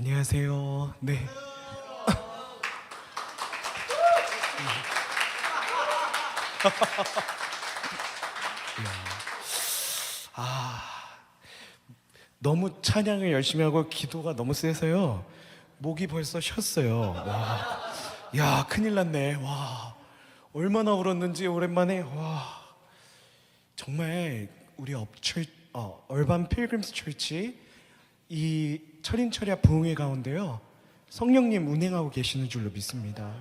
안녕하세요. 네. 너무 찬양을 열심히 하고 기도가 너무 세서요. 목이 벌써 쉬었어요. 와. 야, 큰일 났네. 와. 얼마나 울었는지 오랜만에. 와. 정말 우리 얼반 필그림스 철치 이 철인철야 부흥회 가운데요. 성령님 운행하고 계시는 줄로 믿습니다.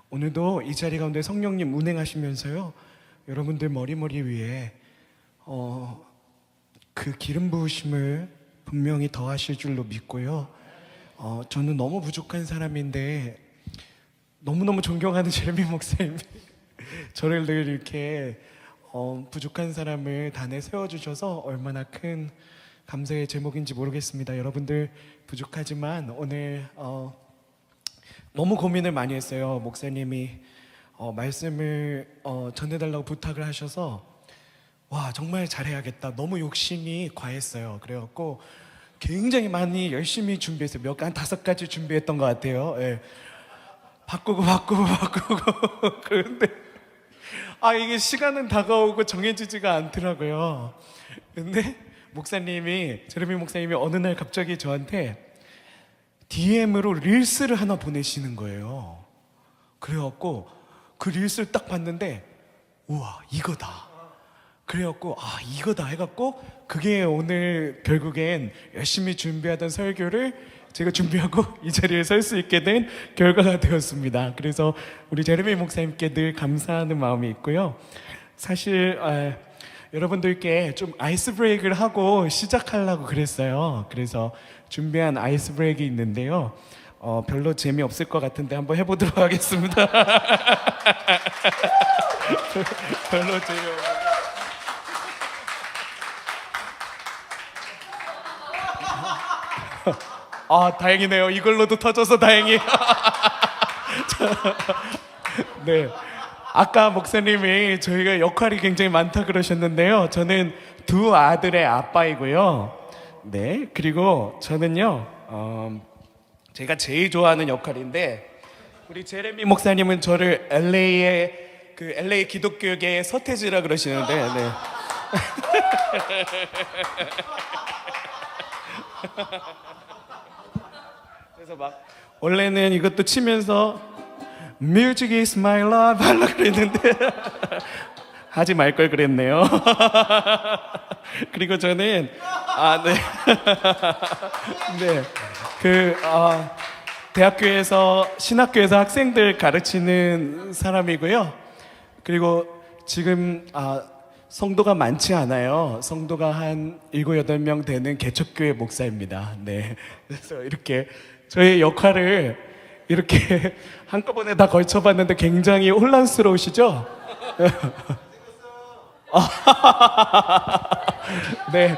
오늘도 이 자리 가운데 성령님 운행하시면서요. 여러분들 머리 위에 그 기름 부으심을 분명히 더하실 줄로 믿고요. 저는 너무 부족한 사람인데 너무너무 존경하는 제레미 목사님이 저를 늘 이렇게 부족한 사람을 단에 세워주셔서 얼마나 큰 감사의 제목인지 모르겠습니다. 여러분들 부족하지만 오늘 너무 고민을 많이 했어요. 목사님이 말씀을 전해달라고 부탁을 하셔서 와, 정말 잘해야겠다. 너무 욕심이 과했어요. 그래갖고 굉장히 많이 열심히 준비했어요. 한 5가지 준비했던 것 같아요. 예. 바꾸고 그런데 이게 시간은 다가오고 정해지지가 않더라고요. 근데 제레미 목사님이 어느 날 갑자기 저한테 DM으로 릴스를 하나 보내시는 거예요. 그래갖고 그 릴스를 딱 봤는데 우와, 이거다. 그래갖고 이거다 해갖고 그게 오늘 결국엔 열심히 준비하던 설교를 제가 준비하고 이 자리에 설 수 있게 된 결과가 되었습니다. 그래서 우리 제레미 목사님께 늘 감사하는 마음이 있고요. 사실 여러분들께 좀 아이스 브레이크를 하고 시작하려고 그랬어요. 그래서 준비한 아이스 브레이크 있는데요. 별로 재미없을 것 같은데 한번 해보도록 하겠습니다. 별로 재미없어요. 다행이네요. 이걸로도 터져서 다행히. 네. 아까 목사님이 저희가 역할이 굉장히 많다 그러셨는데요. 저는 2 아들의 아빠이고요. 네. 그리고 저는요, 제가 제일 좋아하는 역할인데, 우리 제레미 목사님은 저를 LA 기독교계의 서태지라 그러시는데, 네. 그래서 원래는 이것도 치면서 Music is my love 하려고 그랬는데 하지 말 걸 그랬네요. 그리고 저는 대학교에서 신학교에서 학생들 가르치는 사람이고요. 그리고 지금 성도가 많지 않아요. 성도가 한 7, 8명 되는 개척교회 목사입니다. 네. 그래서 이렇게 저의 역할을 이렇게 한꺼번에 다 걸쳐봤는데 굉장히 혼란스러우시죠? 네.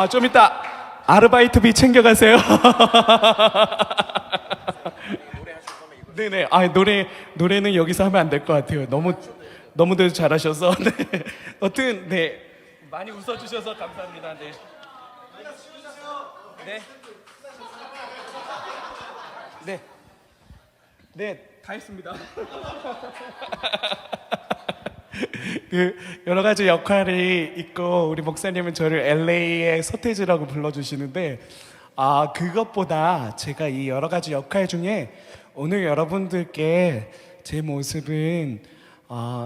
좀 이따 아르바이트비 챙겨가세요. 네네. 노래는 여기서 하면 안 될 것 같아요. 너무들 잘하셔서. 네. 어쨌든 네, 많이 웃어주셔서 감사합니다. 네. 네. 네. 네, 다 했습니다. 여러 가지 역할이 있고 우리 목사님은 저를 LA의 서태지라고 불러주시는데 그것보다 제가 이 여러 가지 역할 중에 오늘 여러분들께 제 모습은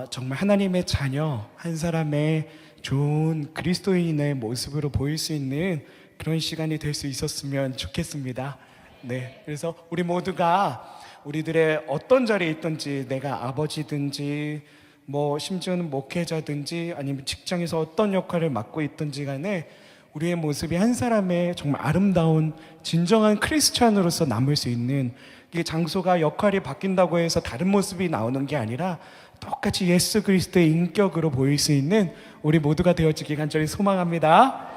정말 하나님의 자녀, 한 사람의 좋은 그리스도인의 모습으로 보일 수 있는 그런 시간이 될 수 있었으면 좋겠습니다. 네, 그래서 우리 모두가 우리들의 어떤 자리에 있든지, 내가 아버지든지 심지어는 목회자든지 아니면 직장에서 어떤 역할을 맡고 있든지 간에 우리의 모습이 한 사람의 정말 아름다운 진정한 크리스찬으로서 남을 수 있는, 이게 장소가 역할이 바뀐다고 해서 다른 모습이 나오는 게 아니라 똑같이 예수 그리스도의 인격으로 보일 수 있는 우리 모두가 되어지기 간절히 소망합니다.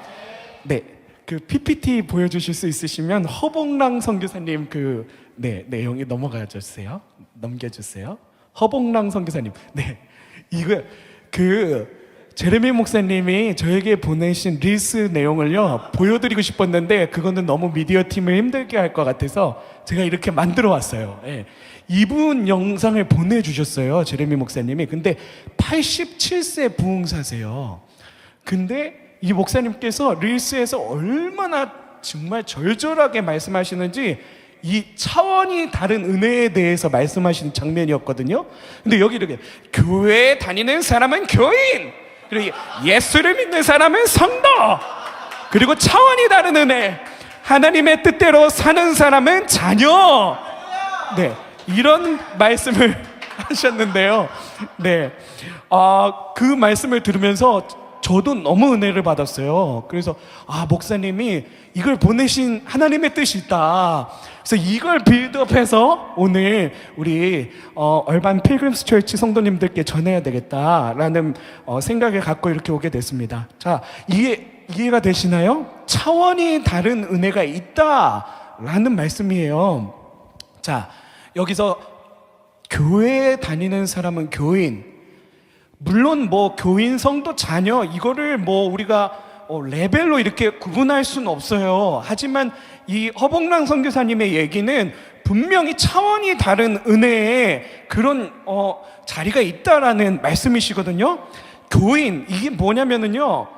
네, 그 PPT 보여주실 수 있으시면 허봉랑 선교사님 내용이 넘겨주세요. 허봉랑 선교사님. 네, 이거 제레미 목사님이 저에게 보내신 릴스 내용을요 보여드리고 싶었는데 그거는 너무 미디어 팀을 힘들게 할 것 같아서 제가 이렇게 만들어 왔어요. 예. 이분 영상을 보내주셨어요, 제레미 목사님이. 근데 87세 부흥사세요. 근데 이 목사님께서 릴스에서 얼마나 정말 절절하게 말씀하시는지 이 차원이 다른 은혜에 대해서 말씀하시는 장면이었거든요. 근데 여기 이렇게 교회에 다니는 사람은 교인, 그리고 예수를 믿는 사람은 성도, 그리고 차원이 다른 은혜, 하나님의 뜻대로 사는 사람은 자녀. 네, 이런 말씀을 하셨는데요. 네, 그 말씀을 들으면서 저도 너무 은혜를 받았어요. 그래서 목사님이 이걸 보내신 하나님의 뜻이 있다. 그래서 이걸 빌드업해서 오늘 우리 얼반 필그림스 철치 성도님들께 전해야 되겠다라는 생각을 갖고 이렇게 오게 됐습니다. 자, 이해가 되시나요? 차원이 다른 은혜가 있다라는 말씀이에요. 자, 여기서 교회에 다니는 사람은 교인, 물론 뭐 교인, 성도, 자녀 이거를 뭐 우리가 레벨로 이렇게 구분할 수는 없어요. 하지만 이 허봉랑 선교사님의 얘기는 분명히 차원이 다른 은혜에 그런 자리가 있다라는 말씀이시거든요. 교인, 이게 뭐냐면은요,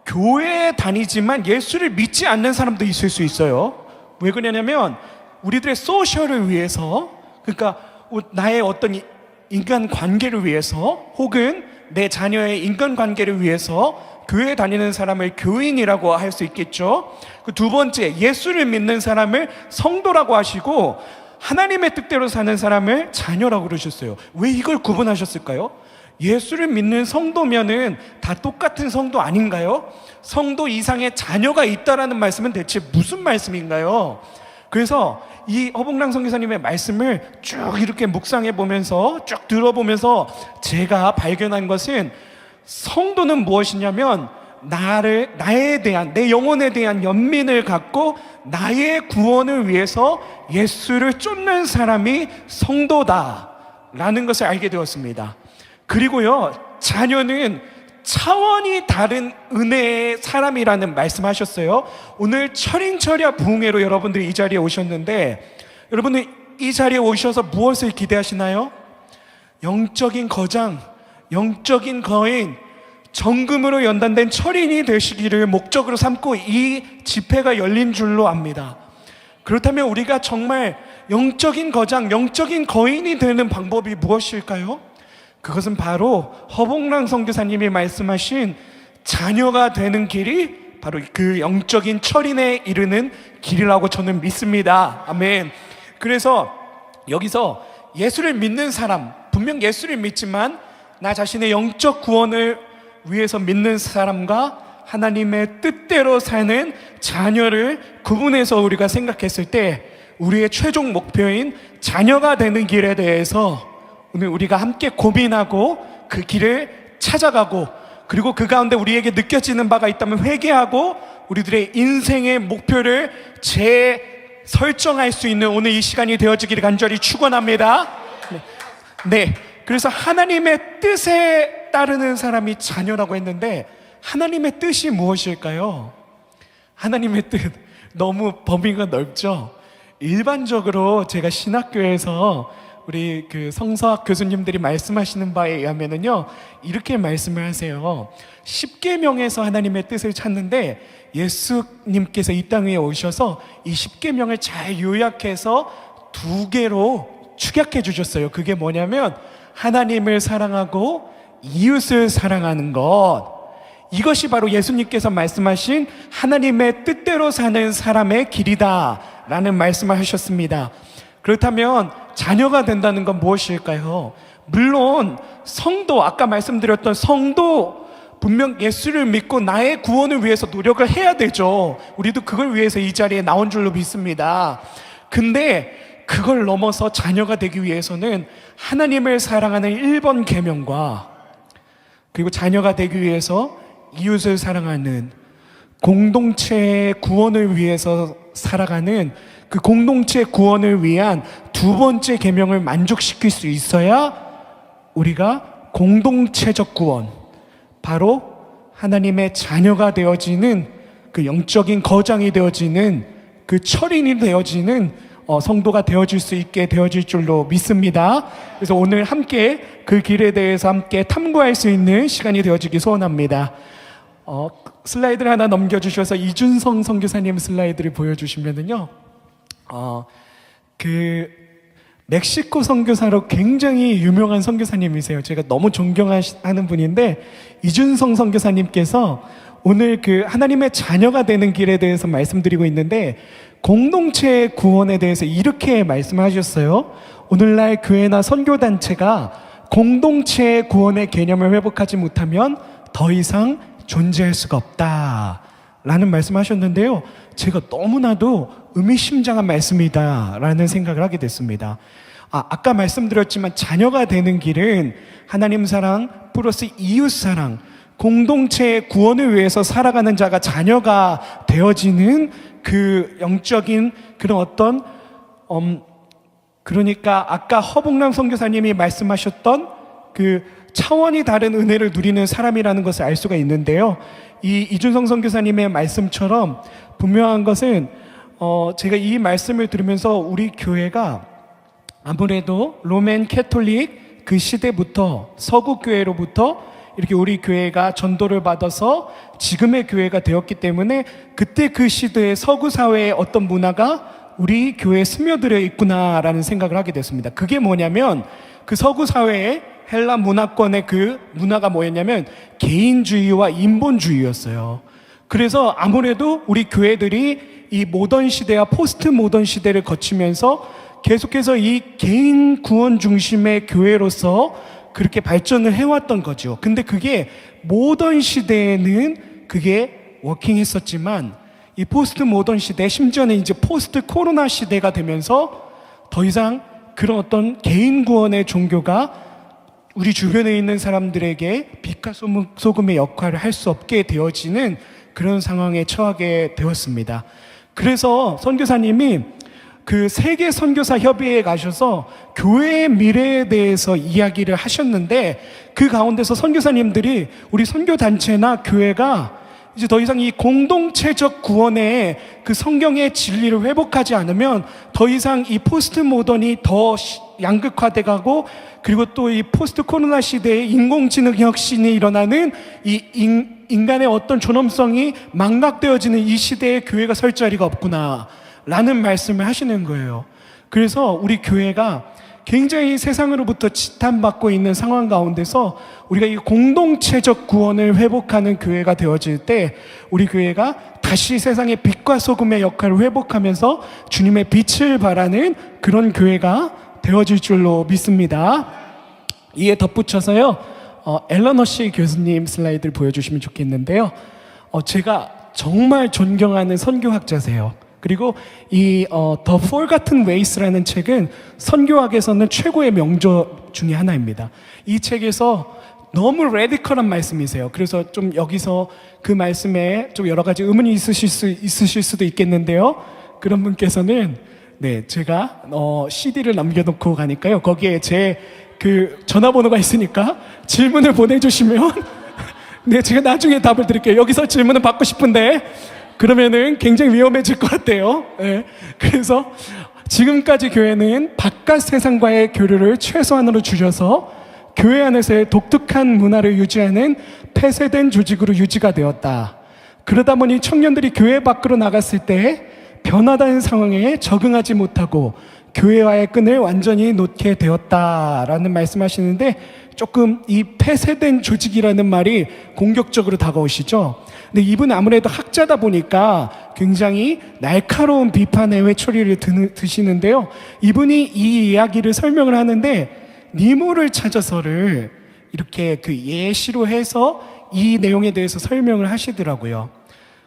교회에 다니지만 예수를 믿지 않는 사람도 있을 수 있어요. 왜 그러냐면 우리들의 소셜을 위해서, 그러니까 나의 어떤 인간 관계를 위해서, 혹은 내 자녀의 인간 관계를 위해서 교회에 다니는 사람을 교인이라고 할 수 있겠죠. 그 두 번째, 예수를 믿는 사람을 성도라고 하시고 하나님의 뜻대로 사는 사람을 자녀라고 그러셨어요. 왜 이걸 구분하셨을까요? 예수를 믿는 성도면은 다 똑같은 성도 아닌가요? 성도 이상의 자녀가 있다라는 말씀은 대체 무슨 말씀인가요? 그래서 이 허봉랑 선교사님의 말씀을 쭉 이렇게 묵상해 보면서, 쭉 들어보면서 제가 발견한 것은, 성도는 무엇이냐면 나에 대한, 내 영혼에 대한 연민을 갖고 나의 구원을 위해서 예수를 쫓는 사람이 성도다라는 것을 알게 되었습니다. 그리고요, 자녀는 차원이 다른 은혜의 사람이라는 말씀하셨어요. 오늘 철인철야 부흥회로 여러분들이 이 자리에 오셨는데, 여러분은 이 자리에 오셔서 무엇을 기대하시나요? 영적인 거장, 영적인 거인, 정금으로 연단된 철인이 되시기를 목적으로 삼고 이 집회가 열린 줄로 압니다. 그렇다면 우리가 정말 영적인 거장, 영적인 거인이 되는 방법이 무엇일까요? 그것은 바로 허봉랑 선교사님이 말씀하신 자녀가 되는 길이 바로 그 영적인 철인에 이르는 길이라고 저는 믿습니다. 아멘. 그래서 여기서 예수를 믿는 사람, 분명 예수를 믿지만 나 자신의 영적 구원을 위해서 믿는 사람과 하나님의 뜻대로 사는 자녀를 구분해서 우리가 생각했을 때 우리의 최종 목표인 자녀가 되는 길에 대해서 오늘 우리가 함께 고민하고 그 길을 찾아가고, 그리고 그 가운데 우리에게 느껴지는 바가 있다면 회개하고 우리들의 인생의 목표를 재설정할 수 있는 오늘 이 시간이 되어지기를 간절히 축원합니다. 네. 그래서 하나님의 뜻에 따르는 사람이 자녀라고 했는데, 하나님의 뜻이 무엇일까요? 하나님의 뜻, 너무 범위가 넓죠? 일반적으로 제가 신학교에서 우리 그 성서학 교수님들이 말씀하시는 바에 의하면은요, 이렇게 말씀을 하세요. 십계명에서 하나님의 뜻을 찾는데 예수님께서 이 땅 위에 오셔서 이 십계명을 잘 요약해서 두 개로 축약해 주셨어요. 그게 뭐냐면 하나님을 사랑하고 이웃을 사랑하는 것, 이것이 바로 예수님께서 말씀하신 하나님의 뜻대로 사는 사람의 길이다 라는 말씀을 하셨습니다. 그렇다면 자녀가 된다는 건 무엇일까요? 물론 성도, 아까 말씀드렸던 성도, 분명 예수를 믿고 나의 구원을 위해서 노력을 해야 되죠. 우리도 그걸 위해서 이 자리에 나온 줄로 믿습니다. 근데 그걸 넘어서 자녀가 되기 위해서는 하나님을 사랑하는 1번 계명과, 그리고 자녀가 되기 위해서 이웃을 사랑하는, 공동체의 구원을 위해서 살아가는 그 공동체 구원을 위한 두 번째 계명을 만족시킬 수 있어야 우리가 공동체적 구원, 바로 하나님의 자녀가 되어지는 그 영적인 거장이 되어지는 그 철인이 되어지는 성도가 되어질 수 있게 되어질 줄로 믿습니다. 그래서 오늘 함께 그 길에 대해서 함께 탐구할 수 있는 시간이 되어지기 소원합니다. 슬라이드를 하나 넘겨주셔서 이준성 선교사님 슬라이드를 보여주시면은요, 그 멕시코 선교사로 굉장히 유명한 선교사님이세요. 제가 너무 존경하는 분인데, 이준성 선교사님께서 오늘 그 하나님의 자녀가 되는 길에 대해서 말씀드리고 있는데, 공동체 구원에 대해서 이렇게 말씀하셨어요. 오늘날 교회나 선교단체가 공동체 구원의 개념을 회복하지 못하면 더 이상 존재할 수가 없다 라는 말씀하셨는데요, 제가 너무나도 의미심장한 말씀이다 라는 생각을 하게 됐습니다. 아까 말씀드렸지만 자녀가 되는 길은 하나님 사랑 플러스 이웃 사랑, 공동체의 구원을 위해서 살아가는 자가 자녀가 되어지는 그 영적인 그런 어떤 그러니까 아까 허봉남 선교사님이 말씀하셨던 그 차원이 다른 은혜를 누리는 사람이라는 것을 알 수가 있는데요, 이 이준성 선교사님의 말씀처럼 분명한 것은 제가 이 말씀을 들으면서 우리 교회가 아무래도 로맨 캐톨릭 그 시대부터 서구 교회로부터 이렇게 우리 교회가 전도를 받아서 지금의 교회가 되었기 때문에 그때 그 시대의 서구 사회의 어떤 문화가 우리 교회에 스며들어 있구나라는 생각을 하게 됐습니다. 그게 뭐냐면 그 서구 사회의 헬라 문화권의 그 문화가 뭐였냐면 개인주의와 인본주의였어요. 그래서 아무래도 우리 교회들이 이 모던 시대와 포스트 모던 시대를 거치면서 계속해서 이 개인 구원 중심의 교회로서 그렇게 발전을 해왔던 거죠. 근데 그게 모던 시대에는 그게 워킹했었지만 이 포스트 모던 시대, 심지어는 이제 포스트 코로나 시대가 되면서 더 이상 그런 어떤 개인 구원의 종교가 우리 주변에 있는 사람들에게 빛과 소금의 역할을 할 수 없게 되어지는 그런 상황에 처하게 되었습니다. 그래서 선교사님이 그 세계 선교사 협의회에 가셔서 교회의 미래에 대해서 이야기를 하셨는데, 그 가운데서 선교사님들이 우리 선교단체나 교회가 이제 더 이상 이 공동체적 구원의 그 성경의 진리를 회복하지 않으면 더 이상 이 포스트 모던이 더 양극화돼 가고, 그리고 또 이 포스트 코로나 시대에 인공지능 혁신이 일어나는 이 인간의 어떤 존엄성이 망각되어지는 이 시대에 교회가 설 자리가 없구나 라는 말씀을 하시는 거예요. 그래서 우리 교회가 굉장히 세상으로부터 지탄받고 있는 상황 가운데서 우리가 이 공동체적 구원을 회복하는 교회가 되어질 때 우리 교회가 다시 세상의 빛과 소금의 역할을 회복하면서 주님의 빛을 발하는 그런 교회가 되어질 줄로 믿습니다. 이에 덧붙여서요, 앨런 허시 교수님 슬라이드를 보여주시면 좋겠는데요, 제가 정말 존경하는 선교학자세요. 그리고 이 The Forgotten Ways라는 책은 선교학에서는 최고의 명저 중에 하나입니다. 이 책에서 너무 레디컬한 말씀이세요. 그래서 좀 여기서 그 말씀에 좀 여러 가지 의문이 있으실 수도 있겠는데요, 그런 분께서는 제가 CD를 남겨놓고 가니까요, 거기에 제 그 전화번호가 있으니까 질문을 보내주시면 제가 나중에 답을 드릴게요. 여기서 질문을 받고 싶은데 그러면은 굉장히 위험해질 것 같아요. 그래서 지금까지 교회는 바깥 세상과의 교류를 최소한으로 줄여서 교회 안에서의 독특한 문화를 유지하는 폐쇄된 조직으로 유지가 되었다. 그러다 보니 청년들이 교회 밖으로 나갔을 때 변화된 상황에 적응하지 못하고 교회와의 끈을 완전히 놓게 되었다라는 말씀하시는데, 조금 이 폐쇄된 조직이라는 말이 공격적으로 다가오시죠. 근데 이분은 아무래도 학자다 보니까 굉장히 날카로운 비판의 회초리를 드시는데요, 이분이 이 이야기를 설명을 하는데 니모를 찾아서를 이렇게 그 예시로 해서 이 내용에 대해서 설명을 하시더라고요.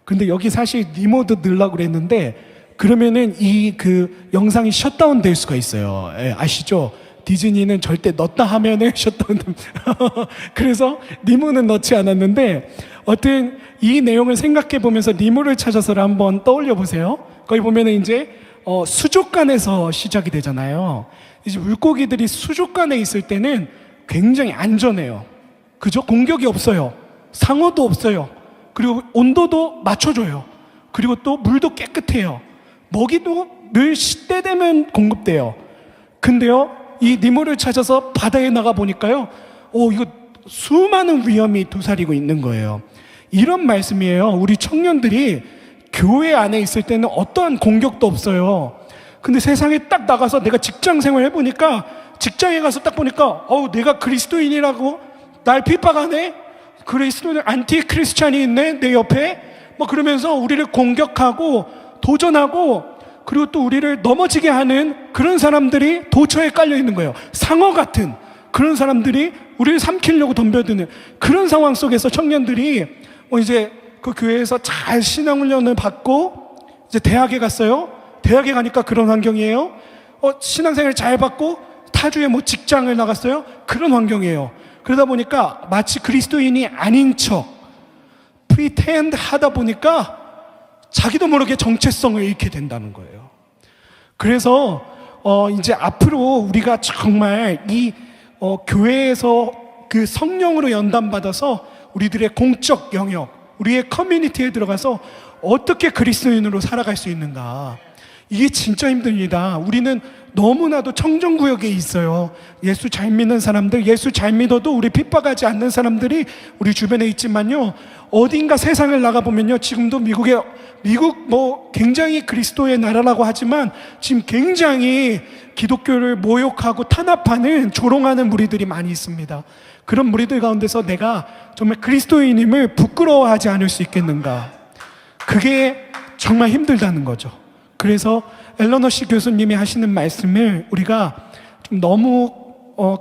근데 여기 사실 니모도 넣으려고 그랬는데 그러면은 이 그 영상이 셧다운 될 수가 있어요. 아시죠? 디즈니는 절대 넣었다 하면은 셧다운. 그래서 니모는 넣지 않았는데, 어떤 이 내용을 생각해 보면서 니모를 찾아서를 한번 떠올려 보세요. 거기 보면은 이제 수족관에서 시작이 되잖아요. 이제 물고기들이 수족관에 있을 때는 굉장히 안전해요. 그죠? 공격이 없어요. 상어도 없어요. 그리고 온도도 맞춰줘요. 그리고 또 물도 깨끗해요. 먹이도 늘 시때 되면 공급돼요. 근데요, 이 니모를 찾아서 바다에 나가 보니까요, 이거 수많은 위험이 도사리고 있는 거예요. 이런 말씀이에요. 우리 청년들이 교회 안에 있을 때는 어떠한 공격도 없어요. 근데 세상에 딱 나가서 내가 직장 생활 해보니까, 직장에 가서 딱 보니까 내가 그리스도인이라고 날 핍박하네? 그리스도인 안티 크리스찬이 있네 내 옆에? 그러면서 우리를 공격하고 도전하고, 그리고 또 우리를 넘어지게 하는 그런 사람들이 도처에 깔려 있는 거예요. 상어 같은 그런 사람들이 우리를 삼키려고 덤벼드는 그런 상황 속에서 청년들이 이제 그 교회에서 잘 신앙훈련을 받고 이제 대학에 갔어요. 대학에 가니까 그런 환경이에요. 신앙생활 잘 받고 타주에 직장을 나갔어요. 그런 환경이에요. 그러다 보니까 마치 그리스도인이 아닌 척 프리텐드 하다 보니까 자기도 모르게 정체성을 잃게 된다는 거예요. 그래서 이제 앞으로 우리가 정말 이 교회에서 그 성령으로 연단받아서 우리들의 공적 영역, 우리의 커뮤니티에 들어가서 어떻게 그리스도인으로 살아갈 수 있는가, 이게 진짜 힘듭니다. 우리는 너무나도 청정구역에 있어요. 예수 잘 믿는 사람들, 예수 잘 믿어도 우리 핍박하지 않는 사람들이 우리 주변에 있지만요, 어딘가 세상을 나가보면요, 지금도 미국 굉장히 그리스도의 나라라고 하지만 지금 굉장히 기독교를 모욕하고 탄압하는, 조롱하는 무리들이 많이 있습니다. 그런 무리들 가운데서 내가 정말 그리스도인임을 부끄러워하지 않을 수 있겠는가, 그게 정말 힘들다는 거죠. 그래서 앨런 허시 교수님이 하시는 말씀을 우리가 좀 너무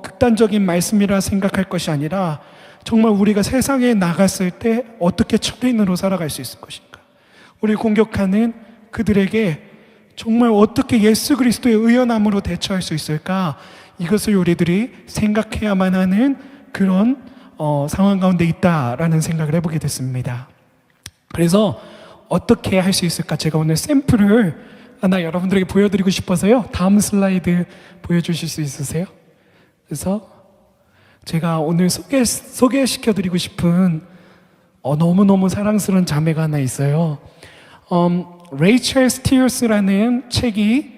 극단적인 말씀이라 생각할 것이 아니라, 정말 우리가 세상에 나갔을 때 어떻게 초대인으로 살아갈 수 있을 것인가, 우리 공격하는 그들에게 정말 어떻게 예수 그리스도의 의연함으로 대처할 수 있을까, 이것을 우리들이 생각해야만 하는 그런 상황 가운데 있다라는 생각을 해보게 됐습니다. 그래서 어떻게 할 수 있을까, 제가 오늘 샘플을 하나 여러분들에게 보여드리고 싶어서요. 다음 슬라이드 보여주실 수 있으세요? 그래서 제가 오늘 소개시켜드리고 싶은 너무너무 사랑스러운 자매가 하나 있어요. 레이첼 스티어스라는 책이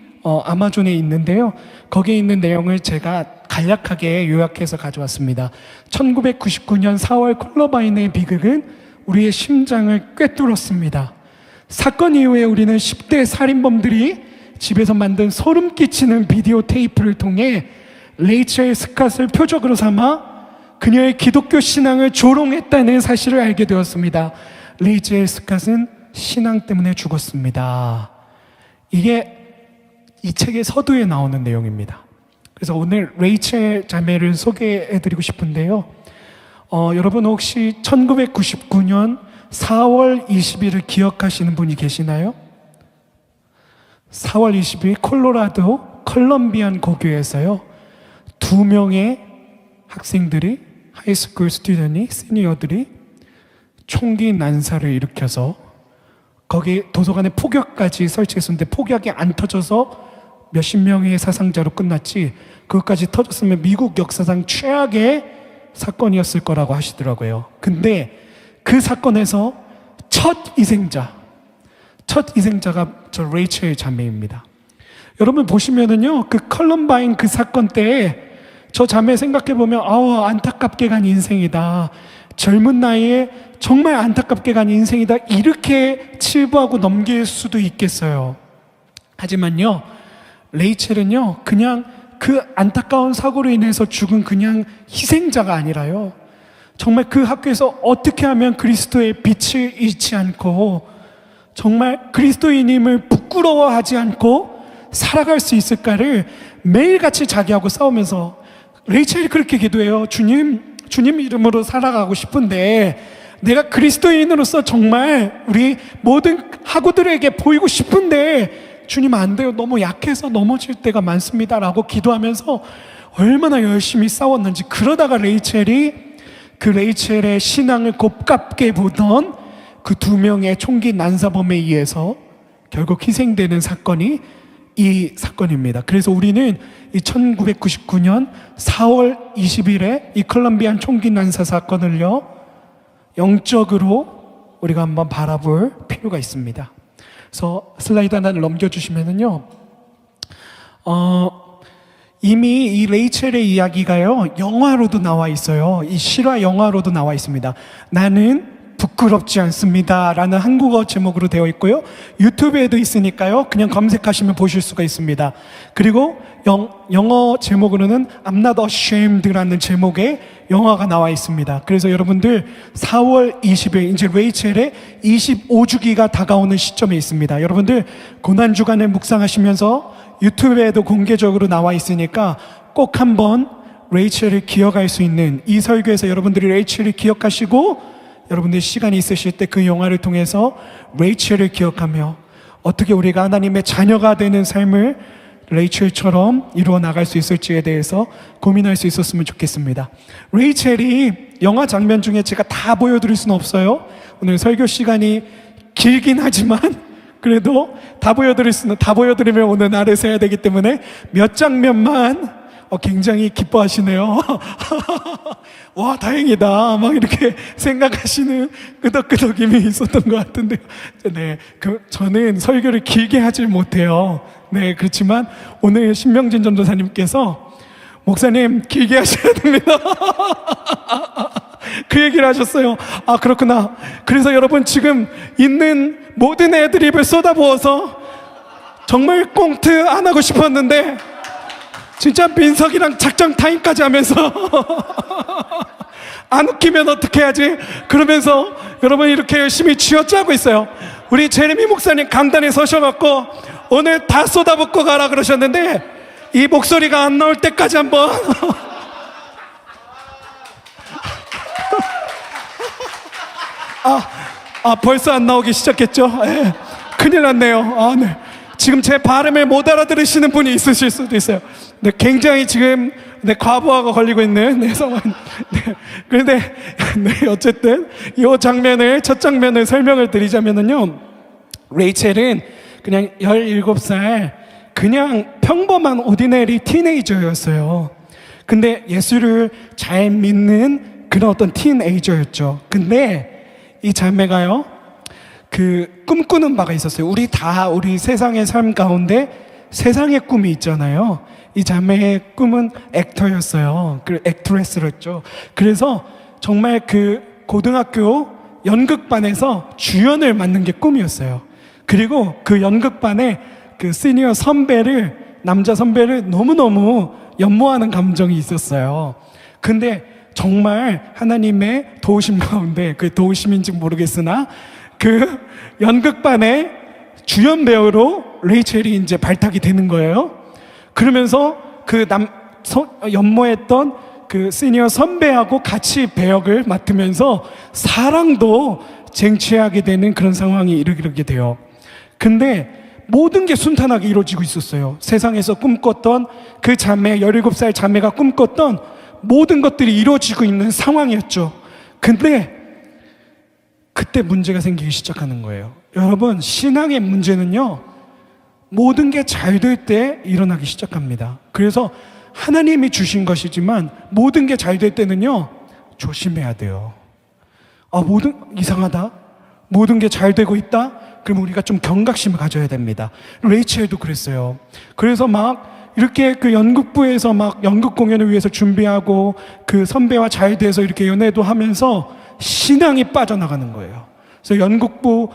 아마존에 있는데요. 거기에 있는 내용을 제가 간략하게 요약해서 가져왔습니다. 1999년 4월 콜럼바인의 비극은 우리의 심장을 꿰뚫었습니다. 사건 이후에 우리는 10대 살인범들이 집에서 만든 소름 끼치는 비디오 테이프를 통해 레이첼 스캇을 표적으로 삼아 그녀의 기독교 신앙을 조롱했다는 사실을 알게 되었습니다. 레이첼 스캇은 신앙 때문에 죽었습니다. 이게 이 책의 서두에 나오는 내용입니다. 그래서 오늘 레이첼 자매를 소개해드리고 싶은데요. 여러분 혹시 1999년 4월 20일을 기억하시는 분이 계시나요? 4월 20일 콜로라도 컬럼비안 고교에서요, 2명의 학생들이, 하이스쿨 스튜던이, 시니어들이 총기 난사를 일으켜서 거기 도서관에 폭격까지 설치했었는데 폭격이 안 터져서 몇십 명의 사상자로 끝났지, 그것까지 터졌으면 미국 역사상 최악의 사건이었을 거라고 하시더라고요. 근데 그 사건에서 첫 이생자가 저 레이첼 자매입니다. 여러분 보시면은요, 그 컬럼바인 그 사건 때에 저 자매 생각해보면 안타깝게 간 인생이다, 젊은 나이에 정말 안타깝게 간 인생이다, 이렇게 치부하고 넘길 수도 있겠어요. 하지만요, 레이첼은요, 그냥 그 안타까운 사고로 인해서 죽은 그냥 희생자가 아니라요, 정말 그 학교에서 어떻게 하면 그리스도의 빛을 잃지 않고 정말 그리스도인임을 부끄러워하지 않고 살아갈 수 있을까를 매일같이 자기하고 싸우면서, 레이첼이 그렇게 기도해요. 주님 이름으로 살아가고 싶은데 내가 그리스도인으로서 정말 우리 모든 학우들에게 보이고 싶은데 주님 안 돼요, 너무 약해서 넘어질 때가 많습니다 라고 기도하면서 얼마나 열심히 싸웠는지. 그러다가 그 레이첼의 신앙을 곱깝게 보던 그 2명의 총기 난사범에 의해서 결국 희생되는 사건이 이 사건입니다. 그래서 우리는 이 1999년 4월 20일에 이 컬럼비안 총기 난사 사건을요, 영적으로 우리가 한번 바라볼 필요가 있습니다. 그래서 슬라이드 하나를 넘겨주시면은요, 이미 이 레이첼의 이야기가요, 영화로도 나와 있어요. 이 실화 영화로도 나와 있습니다. 나는 부끄럽지 않습니다 라는 한국어 제목으로 되어 있고요, 유튜브에도 있으니까요 그냥 검색하시면 보실 수가 있습니다. 그리고 영어 제목으로는 I'm not ashamed 라는 제목의 영화가 나와 있습니다. 그래서 여러분들 4월 20일 이제 레이첼의 25주기가 다가오는 시점에 있습니다. 여러분들 고난주간에 묵상하시면서 유튜브에도 공개적으로 나와 있으니까 꼭 한번 레이첼을 기억할 수 있는, 이 설교에서 여러분들이 레이첼을 기억하시고 여러분들 시간이 있으실 때 그 영화를 통해서 레이첼을 기억하며 어떻게 우리가 하나님의 자녀가 되는 삶을 레이첼처럼 이루어 나갈 수 있을지에 대해서 고민할 수 있었으면 좋겠습니다. 레이첼이 영화 장면 중에 제가 다 보여드릴 수는 없어요. 오늘 설교 시간이 길긴 하지만 그래도 다 보여드리면 오늘 날을 새야 되기 때문에 몇 장면만 굉장히 기뻐하시네요. 와, 다행이다 막 이렇게 생각하시는 끄덕끄덕임이 있었던 것 같은데요. 네, 저는 설교를 길게 하질 못해요. 네, 그렇지만 오늘 신명진 전도사님께서 목사님 길게 하셔야 됩니다. 그 얘기를 하셨어요. 아, 그렇구나. 그래서 여러분 지금 있는 모든 애드립을 쏟아부어서 정말 꽁트 안 하고 싶었는데 진짜 민석이랑 작전 타임까지 하면서 안 웃기면 어떻게 하지? 그러면서 여러분 이렇게 열심히 쥐어짜고 있어요. 우리 제레미 목사님 강단에 서셔갖고 오늘 다 쏟아붓고 가라 그러셨는데 이 목소리가 안 나올 때까지 한번 벌써 안 나오기 시작했죠? 네. 큰일 났네요. 네. 지금 제 발음을 못 알아들으시는 분이 있으실 수도 있어요. 네, 굉장히 지금 과부하가 걸리고 있는 상황. 네, 그런데 어쨌든 이 장면을, 첫 장면을 설명을 드리자면은요, 레이첼은 그냥 17살 그냥 평범한 오디네리 티네이저였어요. 근데 예수를 잘 믿는 그런 어떤 티네이저였죠. 근데 이 자매가요, 꿈꾸는 바가 있었어요. 우리 세상의 삶 가운데 세상의 꿈이 있잖아요. 이 자매의 꿈은 액터였어요. 액트레스였죠. 그래서 정말 고등학교 연극반에서 주연을 맡는 게 꿈이었어요. 그리고 그 연극반에 시니어 남자 선배를 너무너무 연모하는 감정이 있었어요. 근데 정말 하나님의 도우심 가운데, 도우심인지 모르겠으나 연극반의 주연 배우로 레이첼이 이제 발탁이 되는 거예요. 그러면서 연모했던 시니어 선배하고 같이 배역을 맡으면서 사랑도 쟁취하게 되는 그런 상황이 이르게 돼요. 근데 모든 게 순탄하게 이루어지고 있었어요. 세상에서 꿈꿨던 17살 자매가 꿈꿨던 모든 것들이 이루어지고 있는 상황이었죠. 근데 그때 문제가 생기기 시작하는 거예요. 여러분, 신앙의 문제는요, 모든 게 잘 될 때 일어나기 시작합니다. 그래서 하나님이 주신 것이지만 모든 게 잘 될 때는요, 조심해야 돼요. 이상하다, 모든 게 잘 되고 있다, 그럼 우리가 좀 경각심을 가져야 됩니다. 레이첼도 그랬어요. 그래서 이렇게 연극부에서 연극 공연을 위해서 준비하고 선배와 잘 돼서 이렇게 연애도 하면서 신앙이 빠져나가는 거예요. 그래서 연극부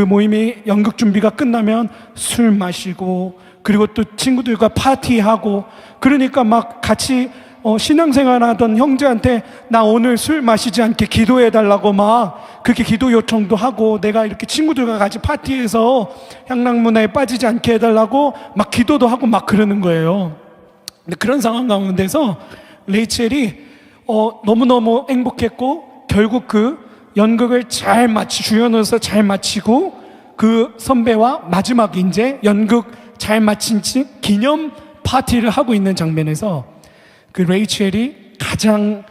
모임이, 연극 준비가 끝나면 술 마시고, 그리고 또 친구들과 파티하고, 그러니까 같이 신앙생활 하던 형제한테 나 오늘 술 마시지 않게 기도해달라고 그렇게 기도 요청도 하고, 내가 이렇게 친구들과 같이 파티해서 향락문화에 빠지지 않게 해달라고 기도도 하고 그러는 거예요. 근데 그런 상황 가운데서 레이첼이 너무너무 행복했고, 결국 연극을 주연으로서 잘 마치고, 선배와 마지막 이제 연극 잘 마친 기념 파티를 하고 있는 장면에서 레이첼이 가장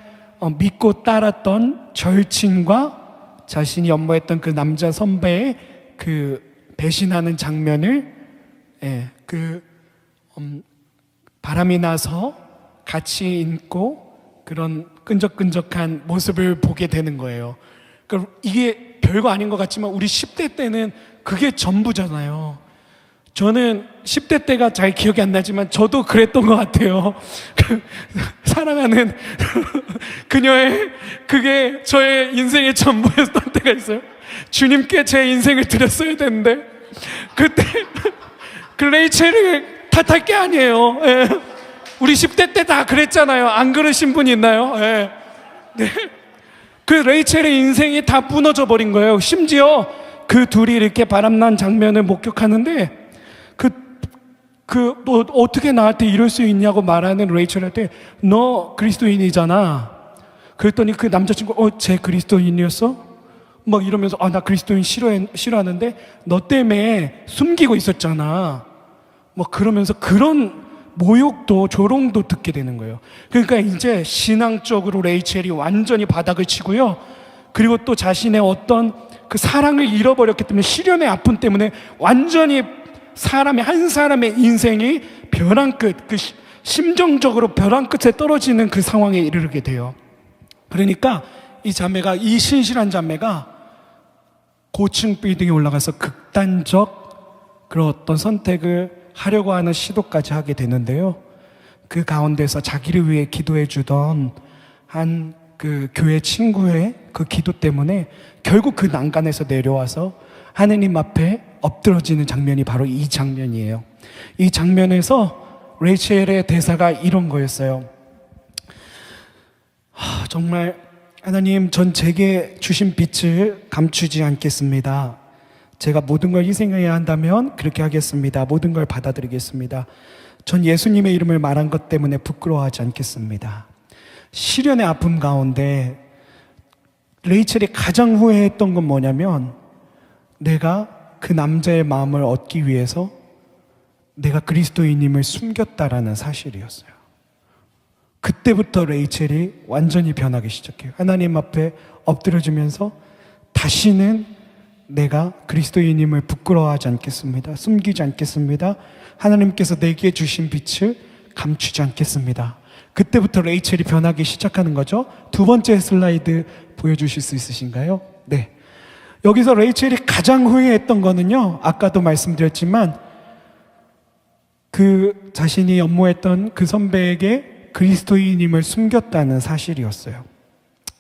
믿고 따랐던 절친과 자신이 연모했던 남자 선배의 배신하는 장면을, 바람이 나서 같이 있고 그런 끈적끈적한 모습을 보게 되는 거예요. 그러니까 이게 별거 아닌 것 같지만 우리 10대 때는 그게 전부잖아요. 저는 10대 때가 잘 기억이 안 나지만 저도 그랬던 것 같아요. 사랑하는 그녀의 그게 저의 인생의 전부였던 때가 있어요. 주님께 제 인생을 드렸어야 되는데 그때 그 레이첼을 탓할 게 아니에요. 예. 우리 10대 때 다 그랬잖아요. 안 그러신 분 있나요? 예. 네. 그 레이첼의 인생이 다 무너져 버린 거예요. 심지어 그 둘이 이렇게 바람난 장면을 목격하는데 너 어떻게 나한테 이럴 수 있냐고 말하는 레이첼한테 너 그리스도인이잖아. 그랬더니 그 남자친구 쟤 그리스도인이었어? 막 이러면서 나 그리스도인 싫어하는데 너 때문에 숨기고 있었잖아. 막 그러면서 그런 모욕도 조롱도 듣게 되는 거예요. 그러니까 이제 신앙적으로 레이첼이 완전히 바닥을 치고요. 그리고 또 자신의 어떤 그 사랑을 잃어버렸기 때문에 시련의 아픔 때문에 완전히 한 사람의 인생이 벼랑 끝, 심정적으로 벼랑 끝에 떨어지는 그 상황에 이르게 돼요. 그러니까 이 신실한 자매가 고층 빌딩에 올라가서 극단적 그런 어떤 선택을 하려고 하는 시도까지 하게 되는데요. 그 가운데서 자기를 위해 기도해 주던 한 그 교회 친구의 그 기도 때문에 결국 그 난간에서 내려와서 하느님 앞에 엎드러지는 장면이 바로 이 장면이에요. 이 장면에서 레이첼의 대사가 이런 거였어요. 정말 하나님, 전 제게 주신 빛을 감추지 않겠습니다. 제가 모든 걸 희생해야 한다면 그렇게 하겠습니다. 모든 걸 받아들이겠습니다. 전 예수님의 이름을 말한 것 때문에 부끄러워하지 않겠습니다. 시련의 아픔 가운데 레이첼이 가장 후회했던 건 뭐냐면 내가 그 남자의 마음을 얻기 위해서 내가 그리스도인임을 숨겼다라는 사실이었어요. 그때부터 레이첼이 완전히 변하기 시작해요. 하나님 앞에 엎드려지면서 다시는 내가 그리스도인임을 부끄러워하지 않겠습니다. 숨기지 않겠습니다. 하나님께서 내게 주신 빛을 감추지 않겠습니다. 그때부터 레이첼이 변하기 시작하는 거죠. 두 번째 슬라이드 보여주실 수 있으신가요? 네. 여기서 레이첼이 가장 후회했던 거는요, 아까도 말씀드렸지만 그 자신이 연모했던 그 선배에게 그리스도인임을 숨겼다는 사실이었어요.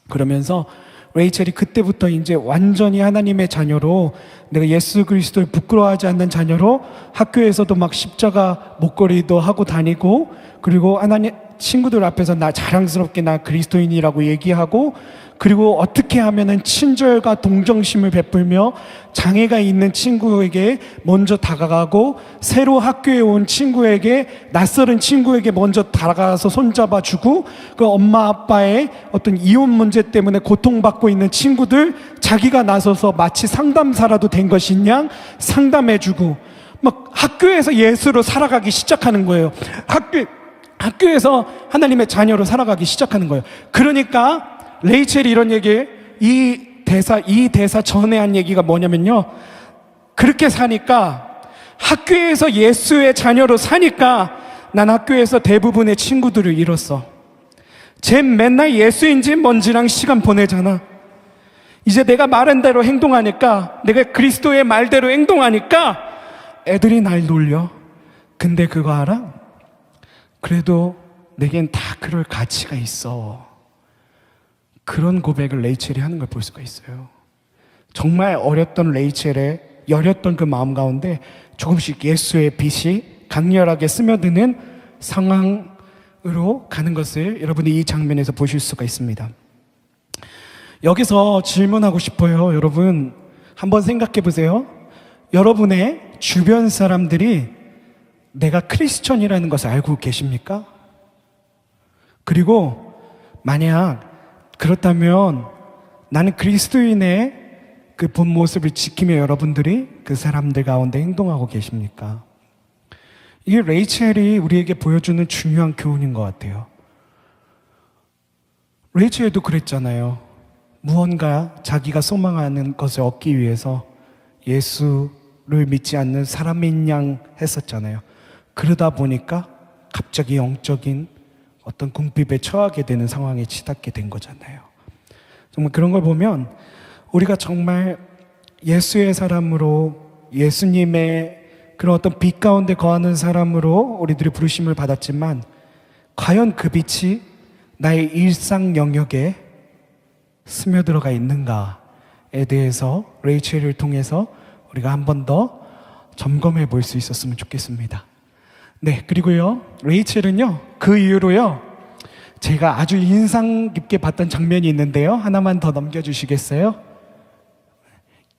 그러면서 레이첼이 그때부터 이제 완전히 하나님의 자녀로, 내가 예수 그리스도를 부끄러워하지 않는 자녀로 학교에서도 막 십자가 목걸이도 하고 다니고, 그리고 하나님 친구들 앞에서 나 자랑스럽게 나 그리스도인이라고 얘기하고, 그리고 어떻게 하면은 친절과 동정심을 베풀며 장애가 있는 친구에게 먼저 다가가고, 새로 학교에 온 친구에게, 낯설은 친구에게 먼저 다가가서 손잡아 주고, 그 엄마 아빠의 어떤 이혼 문제 때문에 고통받고 있는 친구들 자기가 나서서 마치 상담사라도 된 것인 양 상담해 주고, 막 학교에서 예수로 살아가기 시작하는 거예요. 학교에서 하나님의 자녀로 살아가기 시작하는 거예요. 그러니까 레이첼이 이런 얘기에, 이 대사 전에 한 얘기가 뭐냐면요, 그렇게 사니까, 학교에서 예수의 자녀로 사니까 난 학교에서 대부분의 친구들을 잃었어. 쟨 맨날 예수인지 뭔지랑 시간 보내잖아. 이제 내가 말한 대로 행동하니까, 내가 그리스도의 말대로 행동하니까 애들이 날 놀려. 근데 그거 알아? 그래도 내겐 다 그럴 가치가 있어. 그런 고백을 레이첼이 하는 걸 볼 수가 있어요. 정말 어렸던 레이첼의 여렸던 그 마음 가운데 조금씩 예수의 빛이 강렬하게 스며드는 상황으로 가는 것을 여러분이 이 장면에서 보실 수가 있습니다. 여기서 질문하고 싶어요. 여러분, 한번 생각해 보세요. 여러분의 주변 사람들이 내가 크리스천이라는 것을 알고 계십니까? 그리고 만약 그렇다면 나는 그리스도인의 그 본 모습을 지키며 여러분들이 그 사람들 가운데 행동하고 계십니까? 이게 레이첼이 우리에게 보여주는 중요한 교훈인 것 같아요. 레이첼도 그랬잖아요. 무언가 자기가 소망하는 것을 얻기 위해서 예수를 믿지 않는 사람인 양 했었잖아요. 그러다 보니까 갑자기 영적인 어떤 궁핍에 처하게 되는 상황에 치닫게 된 거잖아요. 정말 그런 걸 보면 우리가 정말 예수의 사람으로 예수님의 그런 어떤 빛 가운데 거하는 사람으로 우리들이 부르심을 받았지만 과연 그 빛이 나의 일상 영역에 스며들어가 있는가에 대해서 레이첼을 통해서 우리가 한 번 더 점검해 볼 수 있었으면 좋겠습니다. 네, 그리고요, 레이첼은요, 그 이후로요, 제가 아주 인상 깊게 봤던 장면이 있는데요. 하나만 더 넘겨주시겠어요?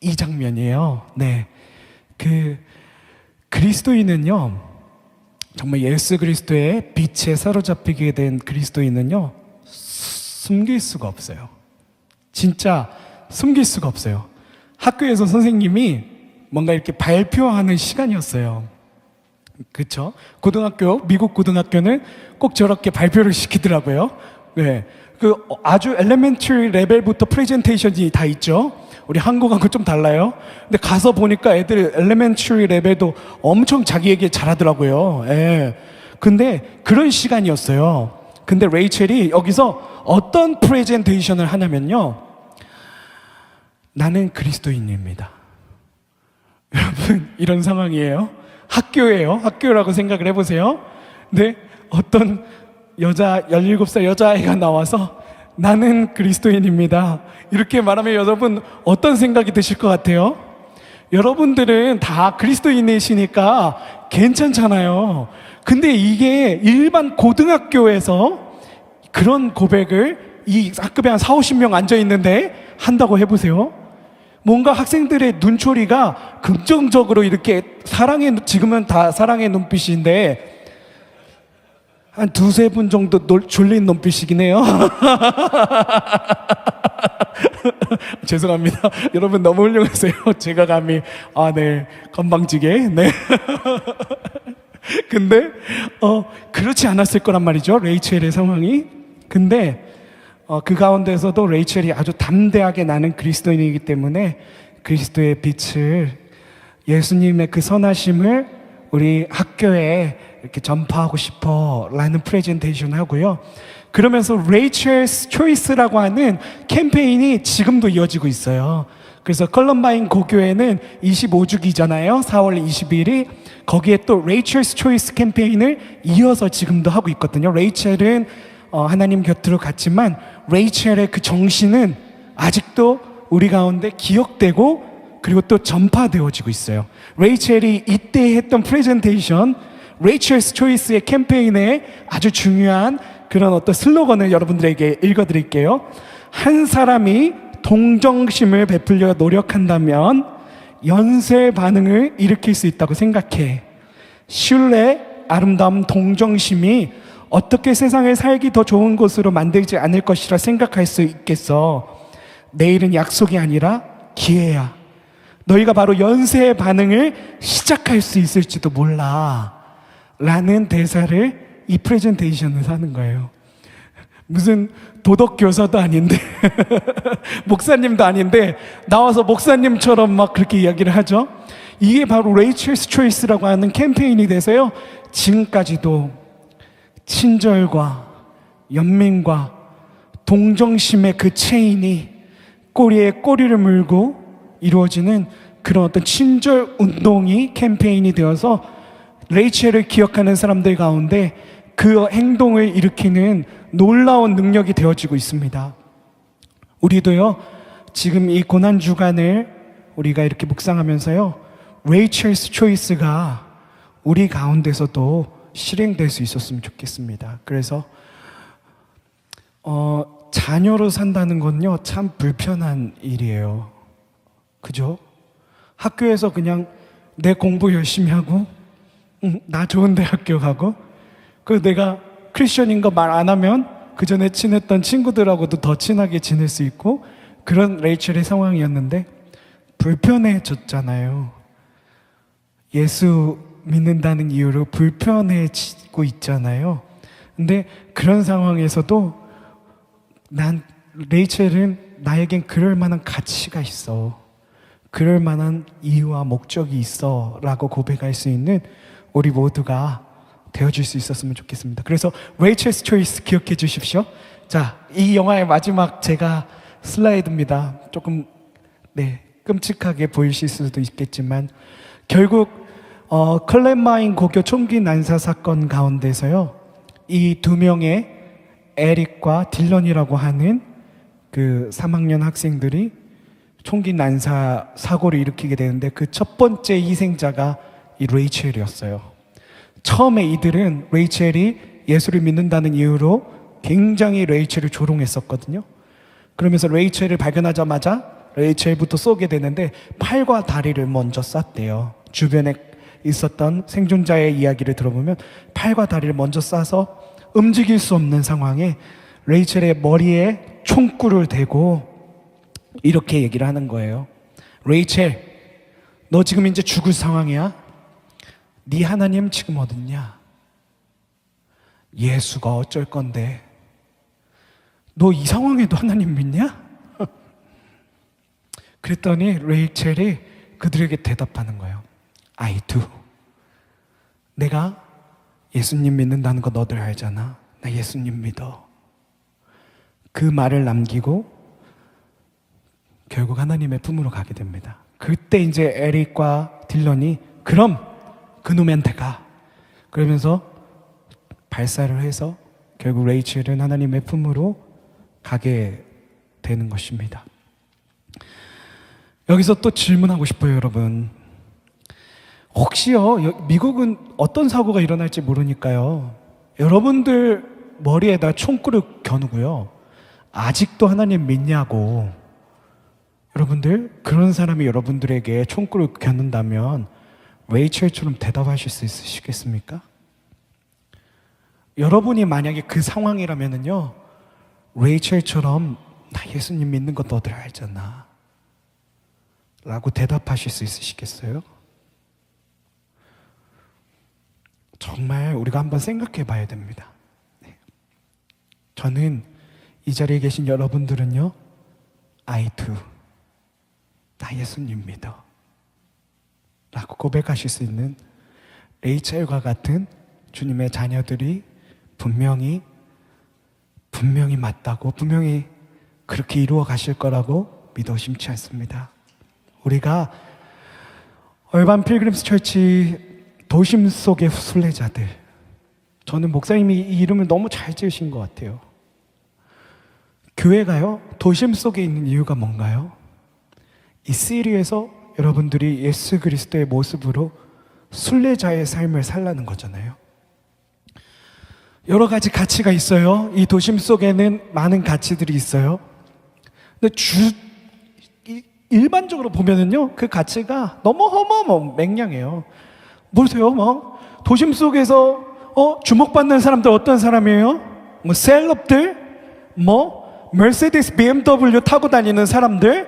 이 장면이에요. 네. 그리스도인은요, 정말 예수 그리스도의 빛에 사로잡히게 된 그리스도인은요, 숨길 수가 없어요. 진짜 숨길 수가 없어요. 학교에서 선생님이 뭔가 이렇게 발표하는 시간이었어요. 그쵸? 미국 고등학교는 꼭 저렇게 발표를 시키더라고요. 네. 아주 엘레멘터리 레벨부터 프레젠테이션이 다 있죠? 우리 한국하고 좀 달라요. 근데 가서 보니까 애들 엘레멘터리 레벨도 엄청 자기 얘기 잘하더라고요. 예. 근데 그런 시간이었어요. 근데 레이첼이 여기서 어떤 프레젠테이션을 하냐면요. 나는 그리스도인입니다. 여러분, 이런 상황이에요. 학교예요. 학교라고 생각을 해보세요. 근데 어떤 17살 여자아이가 나와서 나는 그리스도인입니다. 이렇게 말하면 여러분 어떤 생각이 드실 것 같아요? 여러분들은 다 그리스도인이시니까 괜찮잖아요. 근데 이게 일반 고등학교에서 그런 고백을 이 학급에 한 40-50명 앉아있는데 한다고 해보세요. 뭔가 학생들의 눈초리가 긍정적으로 이렇게 지금은 다 사랑의 눈빛인데 한 2-3분 정도 졸린 눈빛이긴 해요. 죄송합니다. 여러분 너무 훌륭하세요. 제가 감히 네, 건방지게. 네. 근데 그렇지 않았을 거란 말이죠. 레이첼의 상황이. 근데 그 가운데서도 레이첼이 아주 담대하게 나는 그리스도인이기 때문에 그리스도의 빛을, 예수님의 그 선하심을 우리 학교에 이렇게 전파하고 싶어 라는 프레젠테이션 하고요. 그러면서 Rachel's Choice라고 하는 캠페인이 지금도 이어지고 있어요. 그래서 컬럼바인 고교에는 25주기잖아요. 4월 22일이. 거기에 또 Rachel's Choice 캠페인을 이어서 지금도 하고 있거든요. 레이첼은 하나님 곁으로 갔지만 레이첼의 그 정신은 아직도 우리 가운데 기억되고 그리고 또 전파되어지고 있어요. 레이첼이 이때 했던 프레젠테이션, Rachel's Choice의 캠페인에 아주 중요한 그런 어떤 슬로건을 여러분들에게 읽어드릴게요. 한 사람이 동정심을 베풀려 노력한다면 연쇄 반응을 일으킬 수 있다고 생각해. 신뢰, 아름다움, 동정심이 어떻게 세상을 살기 더 좋은 곳으로 만들지 않을 것이라 생각할 수 있겠어. 내일은 약속이 아니라 기회야. 너희가 바로 연쇄 반응을 시작할 수 있을지도 몰라 라는 대사를 이 프레젠테이션에서 하는 거예요. 무슨 도덕교사도 아닌데 목사님도 아닌데 나와서 목사님처럼 막 그렇게 이야기를 하죠. 이게 바로 Rachel's Choice라고 하는 캠페인이 돼서요, 지금까지도 친절과 연민과 동정심의 그 체인이 꼬리에 꼬리를 물고 이루어지는 그런 어떤 친절 운동이 캠페인이 되어서 레이첼을 기억하는 사람들 가운데 그 행동을 일으키는 놀라운 능력이 되어지고 있습니다. 우리도요, 지금 이 고난 주간을 우리가 이렇게 묵상하면서요, Rachel's Choice가 우리 가운데서도 실행될 수 있었으면 좋겠습니다. 그래서 자녀로 산다는 건요, 참 불편한 일이에요. 그죠? 학교에서 그냥 내 공부 열심히 하고 나 좋은 대학교 가고, 그 내가 크리스천인 거 말 안 하면 그 전에 친했던 친구들하고도 더 친하게 지낼 수 있고, 그런 레이첼의 상황이었는데 불편해졌잖아요. 예수 믿는다는 이유로 불편해지고 있잖아요. 근데 그런 상황에서도 레이첼은 나에겐 그럴 만한 가치가 있어, 그럴 만한 이유와 목적이 있어 라고 고백할 수 있는 우리 모두가 되어줄 수 있었으면 좋겠습니다. 그래서 Rachel's Choice 기억해 주십시오. 자, 이 영화의 마지막 제가 슬라이드입니다. 조금 네, 끔찍하게 보이실 수도 있겠지만 결국 클레마인 고교 총기 난사 사건 가운데서요, 이 두 명의 에릭과 딜런이라고 하는 그 3학년 학생들이 총기 난사 사고를 일으키게 되는데 그 첫 번째 희생자가 이 레이첼이었어요. 처음에 이들은 레이첼이 예수를 믿는다는 이유로 굉장히 레이첼을 조롱했었거든요. 그러면서 레이첼을 발견하자마자 레이첼부터 쏘게 되는데 팔과 다리를 먼저 쐈대요. 주변에 있었던 생존자의 이야기를 들어보면 팔과 다리를 먼저 쏴서 움직일 수 없는 상황에 레이첼의 머리에 총구를 대고 이렇게 얘기를 하는 거예요. 레이첼, 너 지금 이제 죽을 상황이야? 네 하나님 지금 어딨냐? 예수가 어쩔 건데 너 이 상황에도 하나님 믿냐? 그랬더니 레이첼이 그들에게 대답하는 거예요. I do. 내가 예수님 믿는다는 거 너들 알잖아. 나 예수님 믿어. 그 말을 남기고 결국 하나님의 품으로 가게 됩니다. 그때 이제 에릭과 딜런이 그럼 그놈한테 가. 그러면서 발사를 해서 결국 레이첼은 하나님의 품으로 가게 되는 것입니다. 여기서 또 질문하고 싶어요, 여러분. 혹시요, 미국은 어떤 사고가 일어날지 모르니까요, 여러분들 머리에다 총구를 겨누고요, 아직도 하나님 믿냐고, 여러분들 그런 사람이 여러분들에게 총구를 겨눈다면 레이첼처럼 대답하실 수 있으시겠습니까? 여러분이 만약에 그 상황이라면요, 레이첼처럼 나 예수님 믿는 거 너들 알잖아 라고 대답하실 수 있으시겠어요? 정말 우리가 한번 생각해 봐야 됩니다. 네. 저는 이 자리에 계신 여러분들은요, I do. 나 예수님 믿어 라고 고백하실 수 있는 레이첼과 같은 주님의 자녀들이 분명히 맞다고, 분명히 그렇게 이루어 가실 거라고 믿어 심치 않습니다. 우리가 얼반 필그림스 철치 도심 속의 순례자들, 저는 목사님이 이 이름을 너무 잘 지으신 것 같아요. 교회가요, 도심 속에 있는 이유가 뭔가요? 이 시리에서 여러분들이 예수 그리스도의 모습으로 순례자의 삶을 살라는 거잖아요. 여러 가지 가치가 있어요. 이 도심 속에는 많은 가치들이 있어요. 근데 일반적으로 보면은요, 그 가치가 너무 맹랑해요. 보세요, 도심 속에서 주목받는 사람들 어떤 사람이에요? 셀럽들, 머세디스 BMW 타고 다니는 사람들,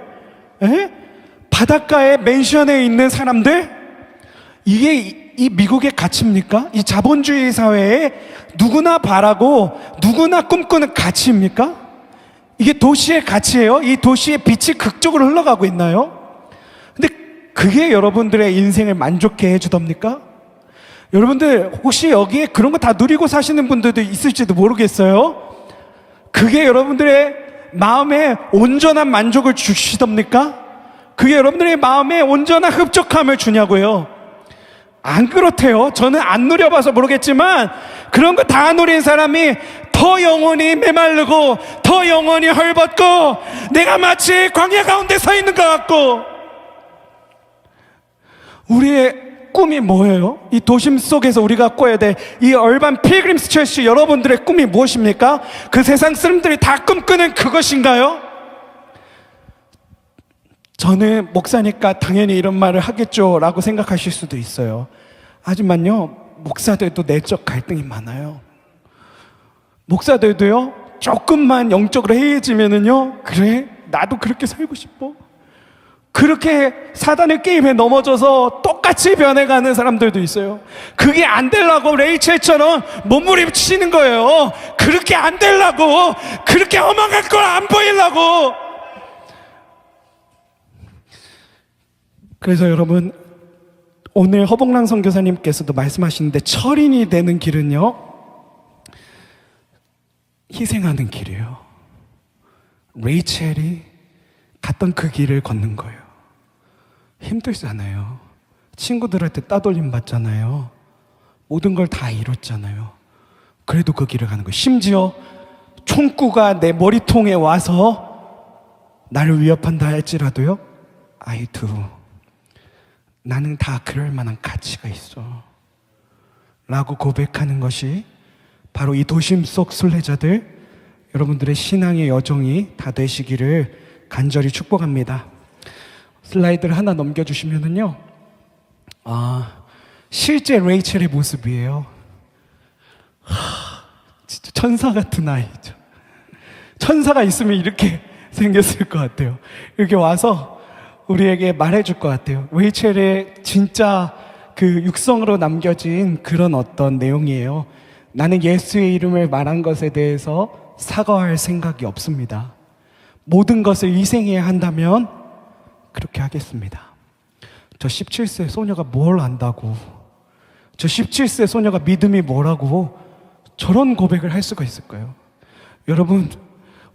바닷가에 맨션에 있는 사람들, 이게 이 미국의 가치입니까? 이 자본주의 사회에 누구나 바라고 누구나 꿈꾸는 가치입니까? 이게 도시의 가치예요? 이 도시의 빛이 극적으로 흘러가고 있나요? 근데 그게 여러분들의 인생을 만족해 해주답니까? 여러분들 혹시 여기에 그런 거 다 누리고 사시는 분들도 있을지도 모르겠어요. 그게 여러분들의 마음에 온전한 만족을 주시답니까? 그게 여러분들의 마음에 온전한 흡족함을 주냐고요? 안 그렇대요. 저는 안 누려봐서 모르겠지만 그런 거 다 누린 사람이 더 영혼이 메마르고 더 영혼이 헐벗고 내가 마치 광야 가운데 서 있는 것 같고. 우리의 꿈이 뭐예요? 이 도심 속에서 우리가 꿔야 될 이 얼반 필그림스 철치 여러분들의 꿈이 무엇입니까? 그 세상 사람들이 다 꿈꾸는 그것인가요? 저는 목사니까 당연히 이런 말을 하겠죠 라고 생각하실 수도 있어요. 하지만요, 목사들도 내적 갈등이 많아요. 목사들도요, 조금만 영적으로 해이해지면은요, 그래, 나도 그렇게 살고 싶어. 그렇게 사단의 게임에 넘어져서 똑같이 변해가는 사람들도 있어요. 그게 안 되려고 레이첼처럼 몸부림치는 거예요. 그렇게 안 되려고, 그렇게 험악한 걸 안 보이려고. 그래서 여러분, 오늘 허봉랑 선교사님께서도 말씀하시는데 철인이 되는 길은요, 희생하는 길이에요. 레이첼이 갔던 그 길을 걷는 거예요. 힘들잖아요. 친구들한테 따돌림 받잖아요. 모든 걸 다 잃었잖아요. 그래도 그 길을 가는 거예요. 심지어 총구가 내 머리통에 와서 나를 위협한다 할지라도요, I do. 나는 다 그럴 만한 가치가 있어. 라고 고백하는 것이 바로 이 도심 속 순례자들, 여러분들의 신앙의 여정이 다 되시기를 간절히 축복합니다. 슬라이드를 하나 넘겨주시면은요, 실제 레이첼의 모습이에요. 진짜 천사 같은 아이죠. 천사가 있으면 이렇게 생겼을 것 같아요. 이렇게 와서 우리에게 말해줄 것 같아요. 레이첼의 진짜 그 육성으로 남겨진 그런 어떤 내용이에요. 나는 예수의 이름을 말한 것에 대해서 사과할 생각이 없습니다. 모든 것을 희생해야 한다면 그렇게 하겠습니다. 저 17세 소녀가 뭘 안다고, 저 17세 소녀가 믿음이 뭐라고 저런 고백을 할 수가 있을까요? 여러분,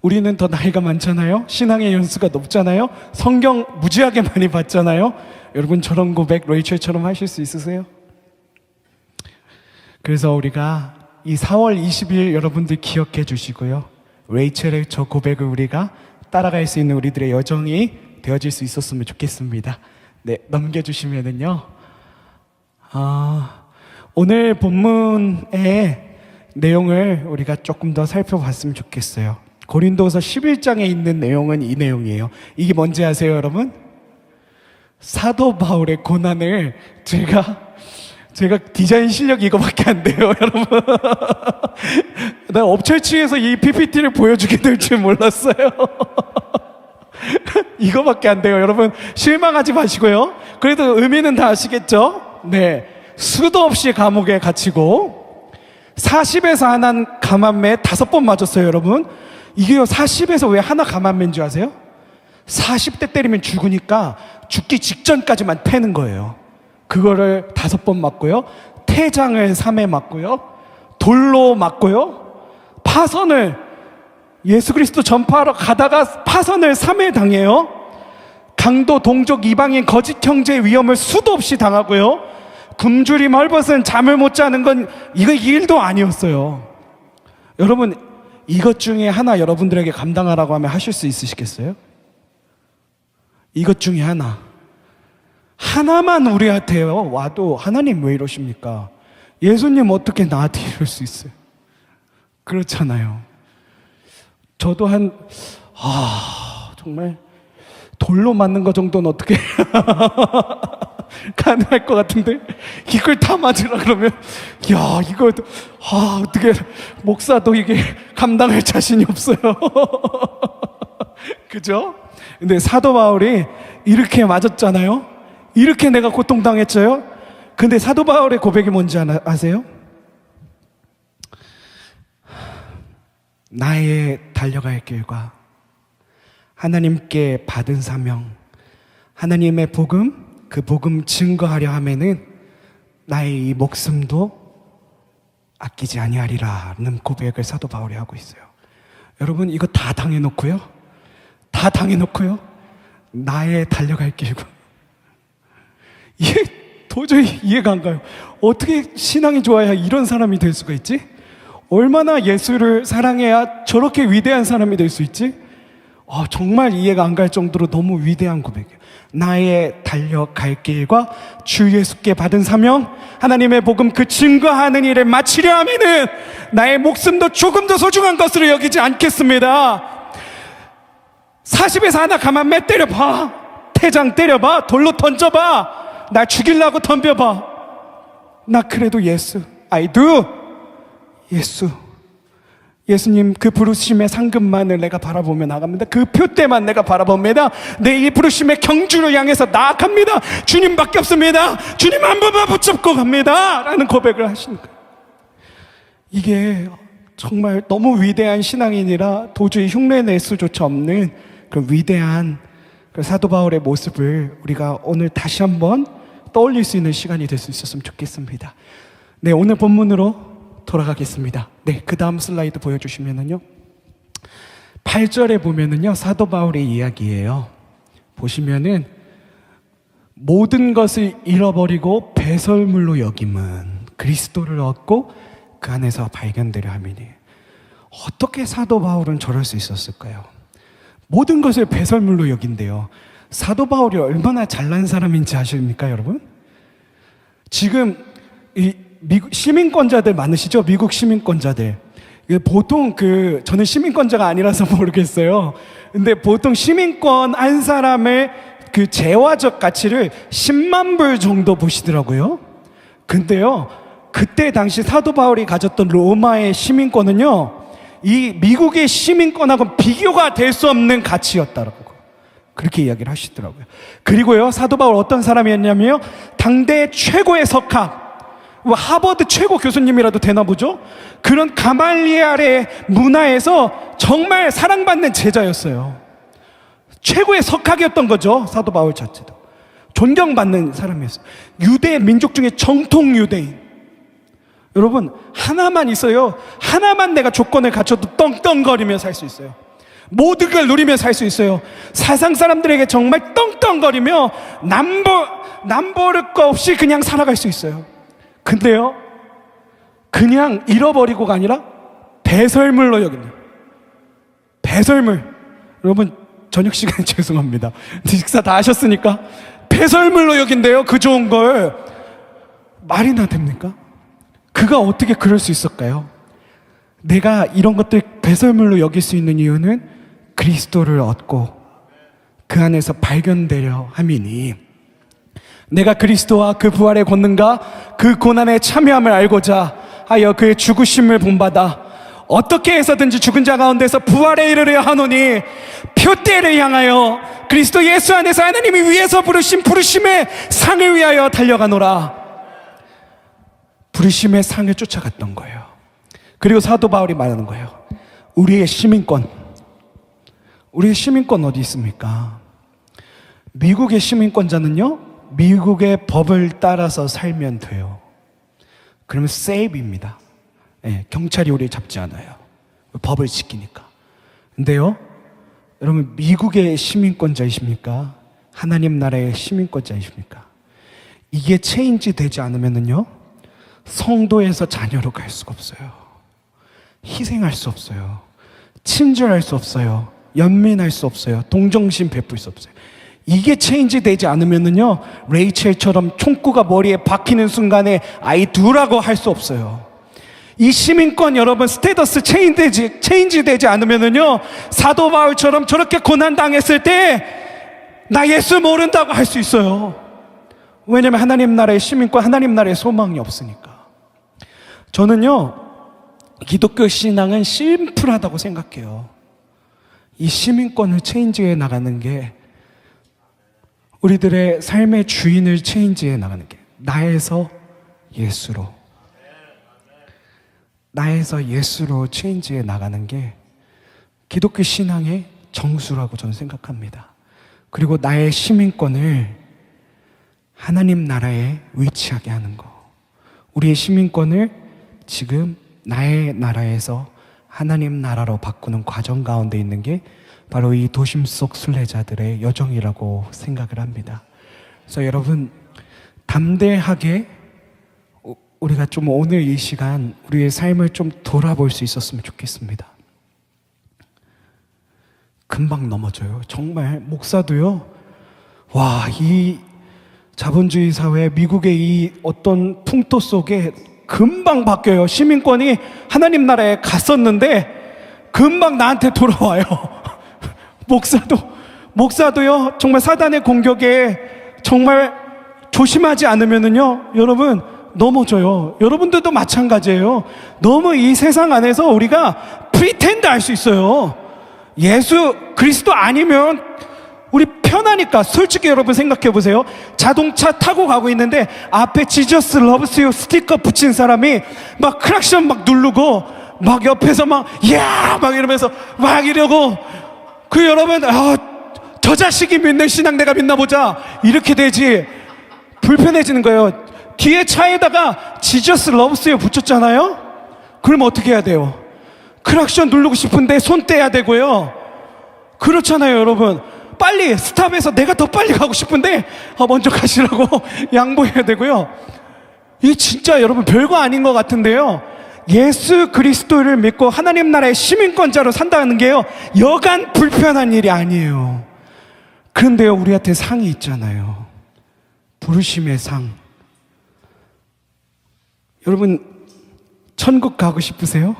우리는 더 나이가 많잖아요. 신앙의 연수가 높잖아요. 성경 무지하게 많이 봤잖아요. 여러분, 저런 고백 레이첼처럼 하실 수 있으세요? 그래서 우리가 이 4월 20일 여러분들 기억해 주시고요, 레이첼의 저 고백을 우리가 따라갈 수 있는 우리들의 여정이 되어질 수 있었으면 좋겠습니다. 네, 넘겨주시면은요, 오늘 본문의 내용을 우리가 조금 더 살펴봤으면 좋겠어요. 고린도서 11장에 있는 내용은 이 내용이에요. 이게 뭔지 아세요, 여러분? 사도 바울의 고난을 제가 디자인 실력이 이거밖에 안 돼요, 여러분. 나 업체치에서 이 PPT를 보여주게 될 줄 몰랐어요. 이거밖에 안 돼요, 여러분. 실망하지 마시고요. 그래도 의미는 다 아시겠죠? 네, 수도 없이 감옥에 갇히고 40에서 하나 감한매 5번 맞았어요, 여러분. 이게요, 40에서 왜 하나 감한매인 줄 아세요? 40대 때리면 죽으니까 죽기 직전까지만 패는 거예요. 그거를 5번 맞고요, 태장을 3회 맞고요, 돌로 맞고요, 파선을, 예수 그리스도 전파하러 가다가 파선을 3회 당해요. 강도, 동족, 이방인, 거짓 형제의 위험을 수도 없이 당하고요, 굶주림, 헐벗은, 잠을 못 자는 건 이거 일도 아니었어요. 여러분, 이것 중에 하나 여러분들에게 감당하라고 하면 하실 수 있으시겠어요? 이것 중에 하나만 우리한테 와도 하나님 왜 이러십니까? 예수님 어떻게 나한테 이럴 수 있어요? 그렇잖아요. 저도 정말 돌로 맞는 거 정도는 어떻게 가능할 것 같은데, 이걸 다 맞으라 그러면, 야, 이거 어떻게 목사도 이게 감당할 자신이 없어요. 그죠? 근데 사도 바울이 이렇게 맞았잖아요. 이렇게 내가 고통당했어요. 근데 사도 바울의 고백이 뭔지 아세요? 나의 달려갈 길과 하나님께 받은 사명, 하나님의 복음, 그 복음 증거하려 하면은 나의 이 목숨도 아끼지 아니하리라는 고백을 사도 바울이 하고 있어요. 여러분, 이거 다 당해놓고요, 나의 달려갈 길과, 이게 도저히 이해가 안 가요. 어떻게 신앙이 좋아야 이런 사람이 될 수가 있지? 얼마나 예수를 사랑해야 저렇게 위대한 사람이 될 수 있지? 정말 이해가 안 갈 정도로 너무 위대한 고백이에요. 나의 달려갈 길과 주 예수께 받은 사명, 하나님의 복음 그 증거하는 일을 마치려 하면은 나의 목숨도 조금 더 소중한 것으로 여기지 않겠습니다. 40에서 하나 감한매 때려봐, 태장 때려봐, 돌로 던져봐, 나 죽이려고 덤벼봐. 나 그래도 예수, I do. 예수님 그 부르심의 상급만을 내가 바라보며 나갑니다. 그 표대만 내가 바라봅니다. 내 이 부르심의 경주를 향해서 나아갑니다. 주님밖에 없습니다. 주님 한 번만 붙잡고 갑니다 라는 고백을 하시는 거예요. 이게 정말 너무 위대한 신앙인이라 도저히 흉내낼 수조차 없는 그 위대한 그 사도 바울의 모습을 우리가 오늘 다시 한번 떠올릴 수 있는 시간이 될 수 있었으면 좋겠습니다. 네, 오늘 본문으로 돌아가겠습니다. 네, 그 다음 슬라이드 보여주시면은요, 8절에 보면은요, 사도 바울의 이야기예요. 보시면은 모든 것을 잃어버리고 배설물로 여김은 그리스도를 얻고 그 안에서 발견되려 함이니. 어떻게 사도 바울은 저럴 수 있었을까요? 모든 것을 배설물로 여긴대요. 사도 바울이 얼마나 잘난 사람인지 아십니까, 여러분? 지금 이 미국 시민권자들 많으시죠? 미국 시민권자들. 보통 저는 시민권자가 아니라서 모르겠어요. 근데 보통 시민권 한 사람의 그 재화적 가치를 10만 불 정도 보시더라고요. 근데요, 그때 당시 사도 바울이 가졌던 로마의 시민권은요, 이 미국의 시민권하고 비교가 될 수 없는 가치였다라고 그렇게 이야기를 하시더라고요. 그리고요, 사도 바울 어떤 사람이었냐면요, 당대 최고의 석학, 하버드 최고 교수님이라도 되나 보죠? 그런 가말리엘의 문화에서 정말 사랑받는 제자였어요. 최고의 석학이었던 거죠. 사도 바울 자체도 존경받는 사람이었어요. 유대 민족 중에 정통 유대인. 여러분, 하나만 있어요. 하나만 내가 조건을 갖춰도 떵떵거리며 살 수 있어요. 모든 걸 누리며 살 수 있어요. 세상 사람들에게 정말 떵떵거리며 남버릴 거 없이 그냥 살아갈 수 있어요. 근데요, 그냥 잃어버리고가 아니라 배설물로 여긴다. 배설물. 여러분, 저녁 시간에 죄송합니다. 식사 다 하셨으니까 배설물로 여긴대요. 그 좋은 걸. 말이나 됩니까? 그가 어떻게 그럴 수 있을까요? 내가 이런 것들 배설물로 여길 수 있는 이유는 그리스도를 얻고 그 안에서 발견되려 함이니, 내가 그리스도와 그 부활의 권능과 그 고난에 참여함을 알고자 하여 그의 죽으심을 본받아 어떻게 해서든지 죽은 자 가운데서 부활에 이르려 하노니 표대를 향하여 그리스도 예수 안에서 하나님이 위에서 부르신 부르심의 상을 위하여 달려가노라. 부르심의 상을 쫓아갔던 거예요. 그리고 사도 바울이 말하는 거예요. 우리의 시민권 어디 있습니까? 미국의 시민권자는요, 미국의 법을 따라서 살면 돼요. 그러면 세이브입니다. 경찰이 우리 잡지 않아요. 법을 지키니까. 근데요, 여러분, 미국의 시민권자이십니까? 하나님 나라의 시민권자이십니까? 이게 체인지 되지 않으면요, 성도에서 자녀로 갈 수가 없어요. 희생할 수 없어요. 친절할 수 없어요. 연민할 수 없어요. 동정심 베풀 수 없어요. 이게 체인지 되지 않으면요, 레이첼처럼 총구가 머리에 박히는 순간에 아이 두라고 할 수 없어요. 이 시민권, 여러분, 스테이터스 체인지 되지 않으면요, 사도 바울처럼 저렇게 고난 당했을 때 나 예수 모른다고 할 수 있어요. 왜냐면 하나님 나라의 시민권, 하나님 나라의 소망이 없으니까. 저는요, 기독교 신앙은 심플하다고 생각해요. 이 시민권을 체인지해 나가는 게, 우리들의 삶의 주인을 체인지해 나가는 게, 나에서 예수로 체인지해 나가는 게 기독교 신앙의 정수라고 저는 생각합니다. 그리고 나의 시민권을 하나님 나라에 위치하게 하는 거, 우리의 시민권을 지금 나의 나라에서 하나님 나라로 바꾸는 과정 가운데 있는 게 바로 이 도심 속 순례자들의 여정이라고 생각을 합니다. 그래서 여러분, 담대하게 우리가 좀 오늘 이 시간 우리의 삶을 좀 돌아볼 수 있었으면 좋겠습니다. 금방 넘어져요. 정말 목사도요, 이 자본주의 사회, 미국의 이 어떤 풍토 속에 금방 바뀌어요. 시민권이 하나님 나라에 갔었는데 금방 나한테 돌아와요. 목사도요, 정말 사단의 공격에 정말 조심하지 않으면은요, 여러분, 넘어져요. 여러분들도 마찬가지예요. 너무 이 세상 안에서 우리가 프리텐드 할 수 있어요. 예수 그리스도 아니면 우리 편하니까. 솔직히 여러분 생각해 보세요. 자동차 타고 가고 있는데 앞에 Jesus loves you 스티커 붙인 사람이 막 크락션 막 누르고 막 옆에서 막 이러면서 막 이러고, 여러분, 저 자식이 믿는 신앙 내가 믿나 보자, 이렇게 되지. 불편해지는 거예요. 뒤에 차에다가 Jesus loves you 붙였잖아요. 그럼 어떻게 해야 돼요? 크락션 누르고 싶은데 손 떼야 되고요. 그렇잖아요, 여러분. 빨리 스탑해서 내가 더 빨리 가고 싶은데 먼저 가시라고 양보해야 되고요. 이게 진짜 여러분 별거 아닌 것 같은데요. 예수 그리스도를 믿고 하나님 나라의 시민권자로 산다는 게요, 여간 불편한 일이 아니에요. 그런데요, 우리한테 상이 있잖아요. 부르심의 상. 여러분, 천국 가고 싶으세요?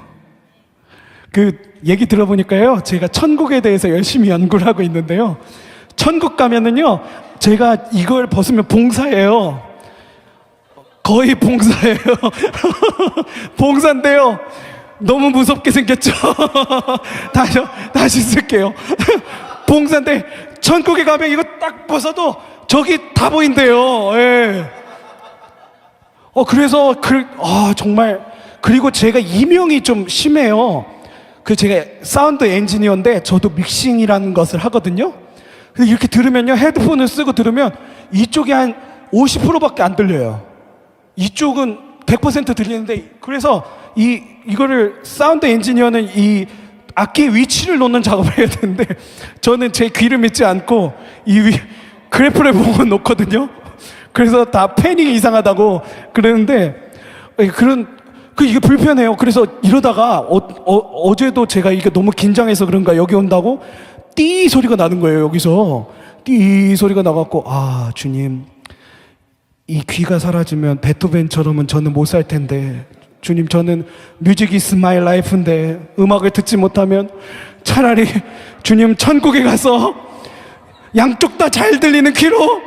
그 얘기 들어보니까요, 제가 천국에 대해서 열심히 연구를 하고 있는데요, 천국 가면은요, 제가 이걸 벗으면 봉사예요. 거의 봉사예요. 봉사인데요, 너무 무섭게 생겼죠? 다시 쓸게요. 봉사인데 천국에 가면 이거 딱 벗어도 저기 다 보인대요. 예. 그래서 정말, 그리고 제가 이명이 좀 심해요. 제가 사운드 엔지니어인데 저도 믹싱이라는 것을 하거든요. 근데 이렇게 들으면요, 헤드폰을 쓰고 들으면 이쪽이 한 50%밖에 안 들려요. 이쪽은 100% 들리는데, 그래서 이거를 사운드 엔지니어는 이 악기 위치를 놓는 작업을 해야 되는데, 저는 제 귀를 믿지 않고 그래프를 보고 놓거든요. 그래서 다 패닝이 이상하다고 그러는데, 이게 불편해요. 그래서 이러다가 어제도 제가 이게 너무 긴장해서 그런가 여기 온다고 띠 소리가 나는 거예요. 여기서 띠 소리가 나갖고, 주님, 이 귀가 사라지면 베토벤처럼은 저는 못 살 텐데, 주님, 저는 뮤직 이즈 마이 라이프인데 음악을 듣지 못하면 차라리 주님 천국에 가서 양쪽 다 잘 들리는 귀로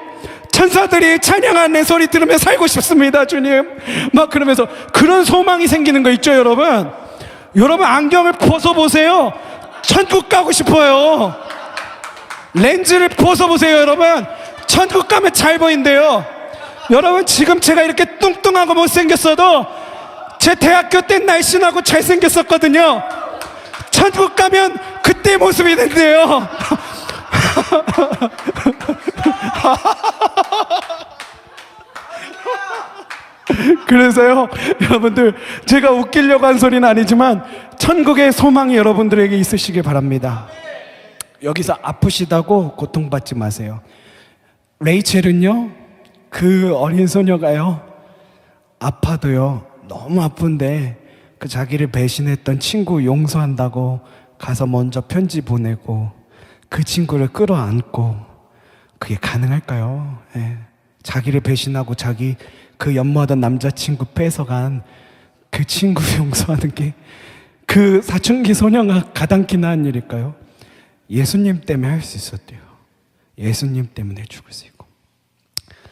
천사들이 찬양하는 내 소리 들으며 살고 싶습니다, 주님. 막 그러면서 그런 소망이 생기는 거 있죠, 여러분. 여러분, 안경을 벗어보세요. 천국 가고 싶어요. 렌즈를 벗어보세요, 여러분. 천국 가면 잘 보인대요. 여러분, 지금 제가 이렇게 뚱뚱하고 못생겼어도 제 대학교 때 날씬하고 잘생겼었거든요. 천국 가면 그때 모습이 된대요. 그래서요, 여러분들, 제가 웃기려고 한 소리는 아니지만 천국의 소망이 여러분들에게 있으시길 바랍니다. 여기서 아프시다고 고통받지 마세요. 레이첼은요, 그 어린 소녀가요, 아파도요, 너무 아픈데 그 자기를 배신했던 친구 용서한다고 가서 먼저 편지 보내고 그 친구를 끌어안고, 그게 가능할까요? 예. 자기를 배신하고 자기 그 연모하던 남자친구 뺏어간 그 친구 용서하는 게 그 사춘기 소녀가 가당키나 한 일일까요? 예수님 때문에 할 수 있었대요. 예수님 때문에 죽을 수 있고.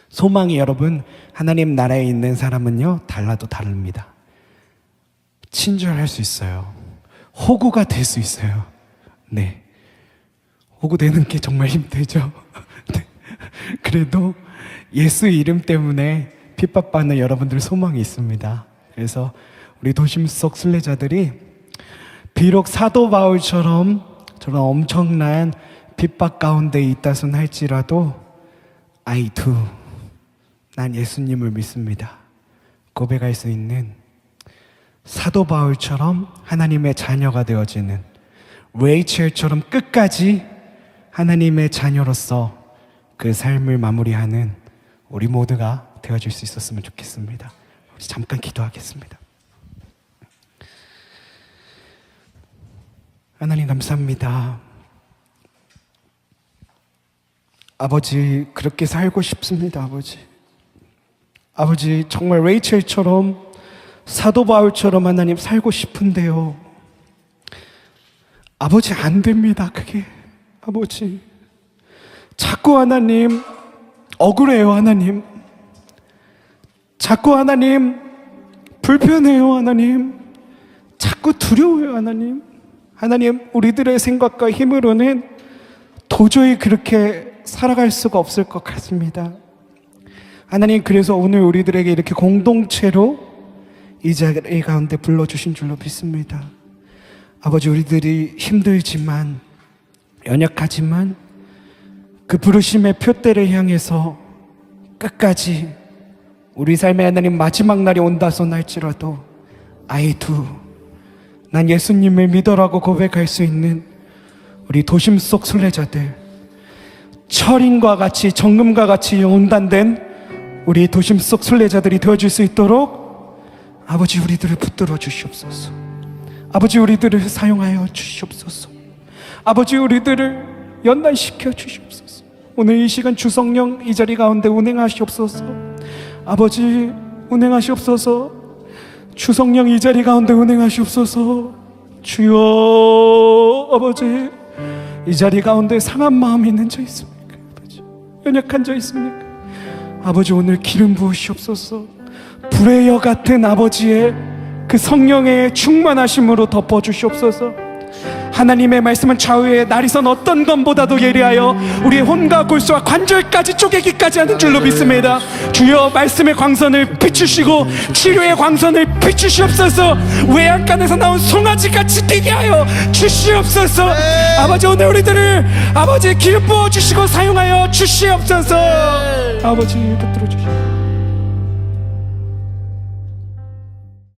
소망이, 여러분, 하나님 나라에 있는 사람은요, 달라도 다릅니다. 친절할 수 있어요. 호구가 될 수 있어요. 네. 호구 되는 게 정말 힘들죠. 네. 그래도 예수 이름 때문에 핍박받는 여러분들 소망이 있습니다. 그래서 우리 도심 속 순례자들이 비록 사도 바울처럼 저런 엄청난 핍박 가운데 있다손 할지라도 I do, 난 예수님을 믿습니다, 고백할 수 있는 사도 바울처럼 하나님의 자녀가 되어지는, 레이첼처럼 끝까지 하나님의 자녀로서 그 삶을 마무리하는 우리 모두가 되어줄 수 있었으면 좋겠습니다. 우리 잠깐 기도하겠습니다. 하나님, 감사합니다. 아버지, 그렇게 살고 싶습니다. 아버지, 정말 레이첼처럼 사도 바울처럼 하나님 살고 싶은데요, 아버지, 안 됩니다. 그게 아버지, 자꾸 하나님 억울해요. 하나님, 자꾸 하나님 불편해요. 하나님, 자꾸 두려워요. 하나님, 우리들의 생각과 힘으로는 도저히 그렇게 살아갈 수가 없을 것 같습니다. 하나님, 그래서 오늘 우리들에게 이렇게 공동체로 이 자리 가운데 불러주신 줄로 믿습니다. 아버지, 우리들이 힘들지만, 연약하지만 그 부르심의 표대를 향해서 끝까지 우리 삶의 하나님 마지막 날이 온다손 할지라도 I do, 난 예수님을 믿어라고 고백할 수 있는 우리 도심 속 순례자들, 철인과 같이 정금과 같이 온단된 우리 도심 속 순례자들이 되어줄 수 있도록 아버지 우리들을 붙들어 주시옵소서. 아버지 우리들을 사용하여 주시옵소서. 아버지 우리들을 연단시켜 주시옵소서. 오늘 이 시간 주 성령 이 자리 가운데 운행하시옵소서. 아버지 운행하시옵소서. 주 성령 이 자리 가운데 운행하시옵소서. 주여 아버지 이 자리 가운데 상한 마음이 있는 자 있습니까? 아버지 연약한 자 있습니까? 아버지 오늘 기름 부으시옵소서. 불의 여 같은 아버지의 그 성령의 충만하심으로 덮어주시옵소서. 하나님의 말씀은 좌우에 날이선 어떤 것보다도 예리하여 우리의 혼과 골수와 관절까지 쪼개기까지 하는 줄로 믿습니다. 주여 말씀의 광선을 비추시고 치료의 광선을 비추시옵소서. 외양간에서 나온 송아지같이 뛰게 하여 주시옵소서. 아버지 오늘 우리들을 아버지 기름 부어주시고 사용하여 주시옵소서. 아버지 붙들어 주시옵소서.